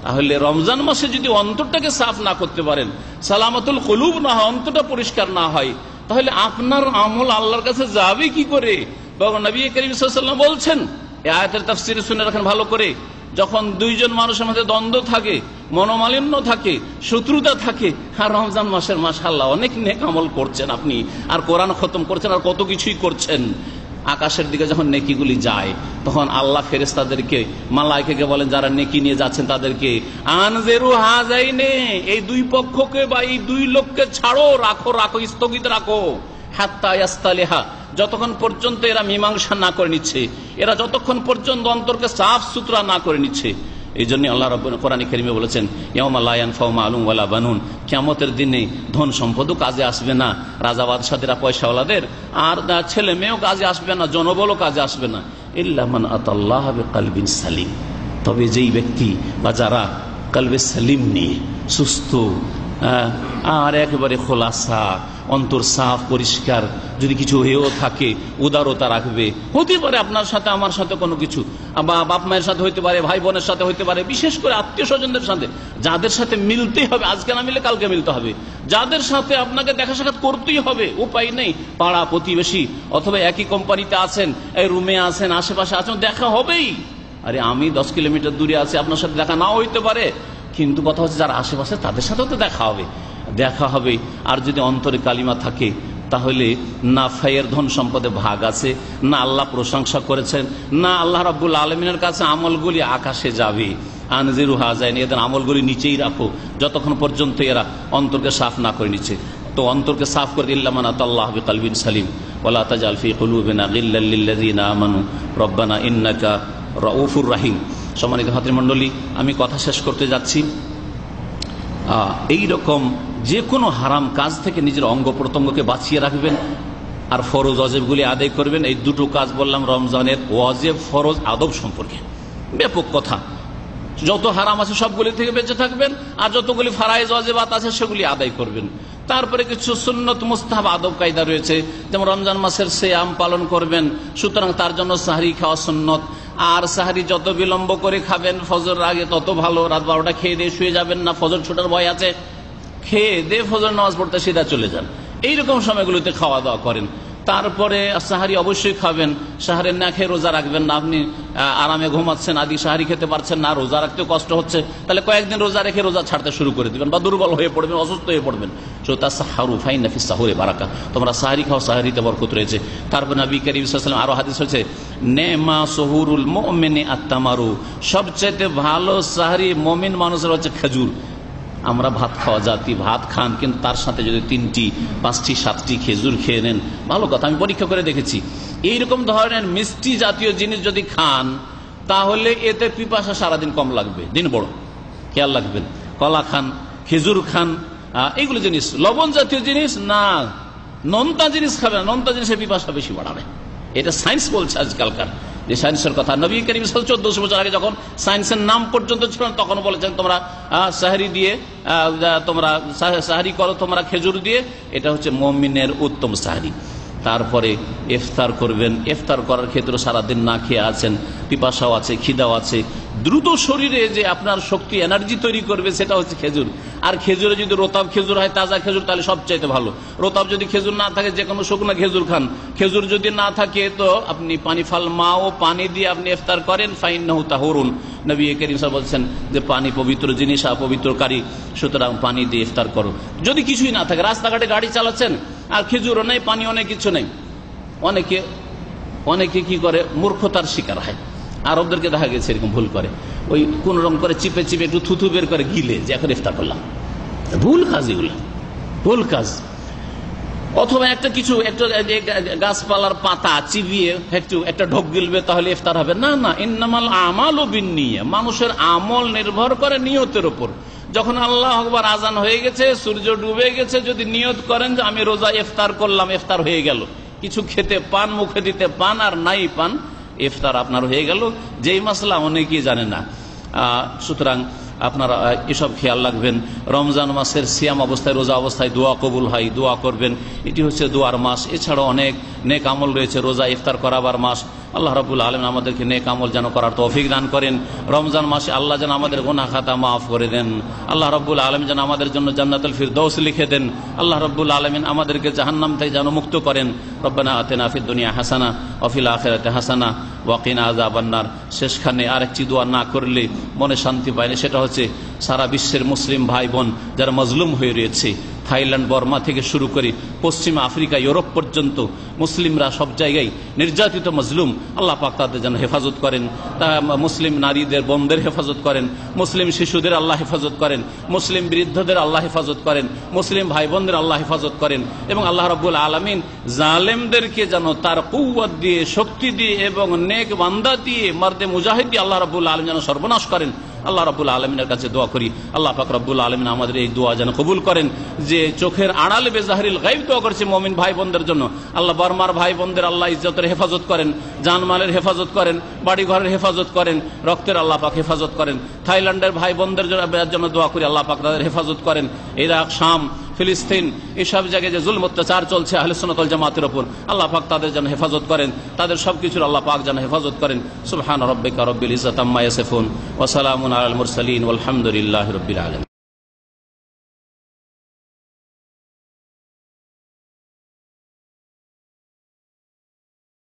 তাহলে রমজান মাসে যদি অন্তরটাকে সাফ না করতে পারেন, সালামাতুল কুলুব না হয়, অন্তরটা পরিষ্কার না হয়, তাহলে আপনার আমল আল্লাহর কাছে যাবে কি করে? নবী করিম সাল্লাল্লাহু আলাইহি ওয়াসাল্লাম বলছেন, এই আয়াতের তাফসীর শুনে রাখেন ভালো করে, যখন দুইজন মানুষের মধ্যে দ্বন্দ্ব থাকে, মনোমালিন্য থাকে, শত্রুতা থাকে, আর রমজান মাসের মাশাআল্লাহ অনেক নেক আমল করছেন আপনি, আর কোরআন খতম করছেন, আর কত কিছুই করছেন, আকাশের দিকে যখন নেকিগুলি যায়, তখন আল্লাহ ফেরেশতাদেরকে, মালায়েকাকে বলেন যারা নেকি নিয়ে যাচ্ছেন তাদেরকে, আনজিরু হাযাইনে, এই দুই পক্ষকে বা এই দুই লোককে ছাড়ো, রাখো, স্থগিত রাখো, হাত্তা ইয়াস্তালিহা, যতক্ষণ পর্যন্ত এরা মীমাংসা না করে নিচ্ছে, এরা যতক্ষণ পর্যন্ত অন্তরকে সাফ সুতরা না করে নিচ্ছে। এই জন্য আল্লাহ রাব্বুল কোরআনে কারীমে বলেছেন, ইয়াউমা লা ইয়ানফাউ মালুন ওয়ালা বানুন, কিয়ামতের দিনে ধন সম্পদও কাজে আসবে না, রাজা বাদশাদেরা, পয়সাওয়ালাদের আর ছেলে মেয়েও কাজে আসবে না, জনবলও কাজে আসবে না, ইল্লা মান আতাল্লাহ বিকলবিন সালিম, তবে যেই ব্যক্তি বা যারা কলবে সালিম নিয়ে সুস্থ আর একেবারে খোলাসা, অন্তর সাফ পরিষ্কার, যদি কিছু হয়েও থাকে উদারতা রাখবে। হতে পারে আপনার সাথে আমার সাথে কোনো কিছু, বা বাপ মায়ের সাথে হইতে পারে, ভাই বোনের সাথে হইতে পারে, বিশেষ করে আত্মীয় স্বজনদের সাথে, যাদের সাথে মিলতে হবে, আজকে না মিলে কালকে মিলতে হবে, যাদের সাথে আপনাকে দেখা সাক্ষাৎ করতেই হবে, উপায় নেই, পাড়া প্রতিবেশী, অথবা একই কোম্পানিতে আছেন, এই রুমে আছেন, আশেপাশে আছেন, দেখা হবেই। আরে আমি 10 কিলোমিটার দূরে আছি, আপনার সাথে দেখা নাও হইতে পারে, কিন্তু কথা হচ্ছে যারা আশেপাশে তাদের সাথেও তো দেখা হবে। আর যদি অন্তরে কালিমা থাকে, তাহলে না ফাইয়ের ধন সম্পদে ভাগ আছে, না আল্লাহ প্রশংসা করেছেন, না আল্লাহ রাব্বুল আলামিনের কাছে আমলগুলি আকাশে যাবে। আনজিরু হাযাইন, এদের আমলগুলি নিচেই রাখো যতক্ষণ পর্যন্ত এরা অন্তরকে সাফ না করে নিচ্ছে। তো অন্তরকে সাফ করে দিল্লা মান আতাল্লাহ বিকলবিন সালিম ওয়ালা তাজাল ফি কুলুবিনা গিল্লাল লিল্লাযীনা আমানু রব্বানা ইন্নাকা রাউফুর রহিম। সম্মানিত ভাতৃমণ্ডলী, আমি কথা শেষ করতে যাচ্ছি। এই রকম যে কোনো হারাম কাজ থেকে নিজের অঙ্গ প্রত্যঙ্গকে বাঁচিয়ে রাখবেন আর ফরজ অজেবগুলি আদায় করবেন। এই দুটো কাজ বললাম রমজানের ওয়াজেব ফরজ আদব সম্পর্কে, ব্যাপক কথা। যত হারাম আছে সবগুলি থেকে বেঁচে থাকবেন, আর যতগুলি ফারাইজ ওয়াজিবাত আছে সেগুলি আদায় করবেন। তারপরে কিছু সুন্নত মুস্তাহাব আদব কায়দা রয়েছে, যেমন রমজান মাসের সিয়াম পালন করবেন, সুতরাং তার জন্য সাহরি খাওয়া সুন্নত। আর সাহরি যত বিলম্ব করে খাবেন ফজর আগে তত ভালো। রাত 12টা খেয়ে দিয়ে শুয়ে যাবেন না, ফজর ছোটার ভয় আছে, খেয়ে দিয়ে ফজর নামাজ পড়তে সিধা চলে যান। এইরকম সময়গুলোতে খাওয়া দাওয়া করেন। তারপরে সাহারি অবশ্যই খাবেন, সাহারের না খেয়ে রোজা রাখবেন না। আপনি আরামে ঘুমাচ্ছেন, আদি সাহারি খেতে পারছেন না, রোজা রাখতেও কষ্ট হচ্ছে, তাহলে কয়েকদিন রোজা রেখে রোজা ছাড়তে শুরু করে দিবেন, বা দুর্বল হয়ে পড়বেন, অসুস্থ হয়ে পড়বেন। তোমরা সাহারি খাও, সাহারিতে বরকত রয়েছে। তারপর নবী করিম সাল্লাল্লাহু আলাইহি ওয়াসাল্লাম আরো হাদিস হচ্ছে, নেমা সহুরুল মুমিনি আত-তামারু, সবচেয়ে ভালো সাহারি মুমিন মানুষের হচ্ছে খেজুর। আমরা ভাত খাওয়া জাতি, ভাত খান, কিন্তু তার সাথে যদি 3টি 5টি 7টি খেজুর খেয়ে নেন ভালো কথা। আমি পরীক্ষা করে দেখেছি, এইরকম ধরনের মিষ্টি জাতীয় জিনিস যদি খান তাহলে এতে পিপাসা সারাদিন কম লাগবে, দিন বড়। খেয়াল রাখবেন, কলা খান, খেজুর খান, এইগুলো জিনিস। লবণ জাতীয় জিনিস না, নোনতা জিনিস খাবেন, নোনতা জিনিসের পিপাসা বেশি বাড়াবে। এটা সায়েন্স বলছে আজকালকার, যে সায়েন্সের কথা। নবী করিম সাল্লাল্লাহু আলাইহি ওয়াসাল্লাম 1400 বছর আগে যখন সায়েন্সের নাম পর্যন্ত ছিল না, তখন বলেছেন তোমরা সাহরি দিয়ে, তোমরা সাহরি করো তোমরা খেজুর দিয়ে, এটা হচ্ছে মুমিনের উত্তম সাহরি। তারপরে ইফতার করবেন। ইফতার করার ক্ষেত্রে সারাদিন না খেয়ে আছেন, পিপাসাও আছে, খিদাও আছে, দ্রুত শরীরে যে আপনার শক্তি এনার্জি তৈরি করবে সেটা হচ্ছে খেজুর। আর খেজুরে যদি রোতাব খেজুর হয়, তাজা খেজুর, তাহলে সবচাইতে ভালো। রোতাব যদি খেজুর না থাকে, যে কোনো শুকনো খেজুর খান। খেজুর যদি না থাকে তো আপনি পানি ফাল মা ও পানি দিয়ে আপনি ইফতার করেন, ফাইন্নাহু তাহুরুন। নবী করিম সাল্লাল্লাহু আলাইহি ওয়াসাল্লাম বলছেন যে পানি পবিত্র জিনিস, অপবিত্রকারী, সুতরাং পানি দিয়ে ইফতার করো। যদি কিছুই না থাকে, রাস্তাঘাটে গাড়ি চালাচ্ছেন আর খেজুরও নেই, পানিও নেই, কিছু নেই, অনেকে কি করে মূর্খতার শিকার হয়। আরবদেরকে দেখা গেছে এরকম ভুল করে, ওই কোন রকম করে চিপে চিপে একটু থুথু বের করে গিলে যে এখন ইফতার করলাম। ভুল কাজ এগুলো, ভুল কাজ। অথবা একটা কিছু একটা গাছপালার পাতা চিবিয়ে একটা ঢোক গিলবে তাহলে ইফতার হবে না। না, ইন্নামাল আমালু বিন্নিয়া, মানুষের আমল নির্ভর করে নিয়তের উপর। যখন আল্লাহ আকবার আজান হয়ে গেছে, সূর্য ডুবে গেছে, যদি নিয়ত করেন যে আমি রোজা ইফতার করলাম, ইফতার হয়ে গেল। কিছু খেতে পান, মুখে দিতে পান আর নাই পান, ইফতার আপনার হয়ে গেল। যেই মাসলা অনেকেই জানে না। সুতরাং আপনারা এসব খেয়াল রাখবেন। রমজান মাসের সিয়াম অবস্থায়, রোজা অবস্থায় দোয়া কবুল হয়, দোয়া করবেন। এটি হচ্ছে দোয়ার মাস। এছাড়াও অনেক নেক আমল রয়েছে, রোজা ইফতার করাবার মাস। আল্লাহ রাব্বুল আলামিন আমাদেরকে নেক আমল যেন করার তৌফিক দান করেন। রমজান মাসে আল্লাহ যেন আমাদের গুনাহ খাতা মাফ করে দেন। আল্লাহ রাব্বুল আলামিন যেন আমাদের জন্য জান্নাতুল ফিরদৌস লিখে দেন। আল্লাহ রাব্বুল আলামিন আমাদেরকে জাহান্নাম থেকে যেন মুক্ত করেন। রব্বানা আতিনা ফিদ দুনিয়া হাসানা ওয়া ফিল আখিরাতি হাসানা ওয়া কিনা আযাবান নার। শেষখানে আরেকটি দোয়া না করলে মনে শান্তি পায় না, সেটা হচ্ছে সারা বিশ্বের মুসলিম ভাই বোন যারা মজলুম হয়ে রয়েছে, থাইল্যান্ড, বর্মা থেকে শুরু করে পশ্চিম আফ্রিকা, ইউরোপ পর্যন্ত মুসলিমরা সব জায়গায় নির্যাতিত, মজলুম। আল্লাহ পাক তাদের যেন হেফাজত করেন। মুসলিম নারীদের, বোনদের হেফাজত করেন। মুসলিম শিশুদের আল্লাহ হেফাজত করেন। মুসলিম বৃদ্ধদের আল্লাহ হেফাজত করেন। মুসলিম ভাই বোনদের আল্লাহ হেফাজত করেন। এবং আল্লাহ রাব্বুল আলামিন জালেমদেরকে যেন তার কুওয়াত দিয়ে, শক্তি দিয়ে এবং নেক বান্দা দিয়ে, মর্দে মুজাহিদ দিয়ে আল্লাহ রাব্বুল আলামিন যেন সর্বনাশ করেন। আল্লাহ রাব্বুল আলামিনের কাছে দোয়া করি, আল্লাহ পাক রাব্বুল আলামিন আমাদের এই দোয়া যেন কবুল করেন। যে চোখের আড়ালে বেজাহরিল গায়ব দোয়া করছে মুমিন ভাই বোনদের জন্য, আল্লাহ বর্মার ভাই বোনদের আল্লাহ ইজ্জতের হেফাজত করেন, জানমালের হেফাজত করেন, বাড়ি ঘরের হেফাজত করেন, রক্তের আল্লাহ পাক হেফাজত করেন। থাইল্যান্ডের ভাই বোনদের জন্য দোয়া করি, আল্লাহ পাক তাদের হেফাজত করেন। ইরাক, শাম, ফিলিস্তিন, এসব জায়গায় যে জুলম অত্যাচার চলছে আহলে সুন্নাত ওয়াল জামাতের উপর, আল্লাহ পাক তাদের যেন হেফাজত করেন, তাদের সবকিছুর আল্লাহ পাক যেন হেফাজত করেন। সুবহান রাব্বিকা রাব্বিল ইজ্জাতি আম্মা ইয়াসিফুন ওয়া সালামুন আলাল মুরসালিন ওয়ালহামদুলিল্লাহি রাব্বিল আলামিন।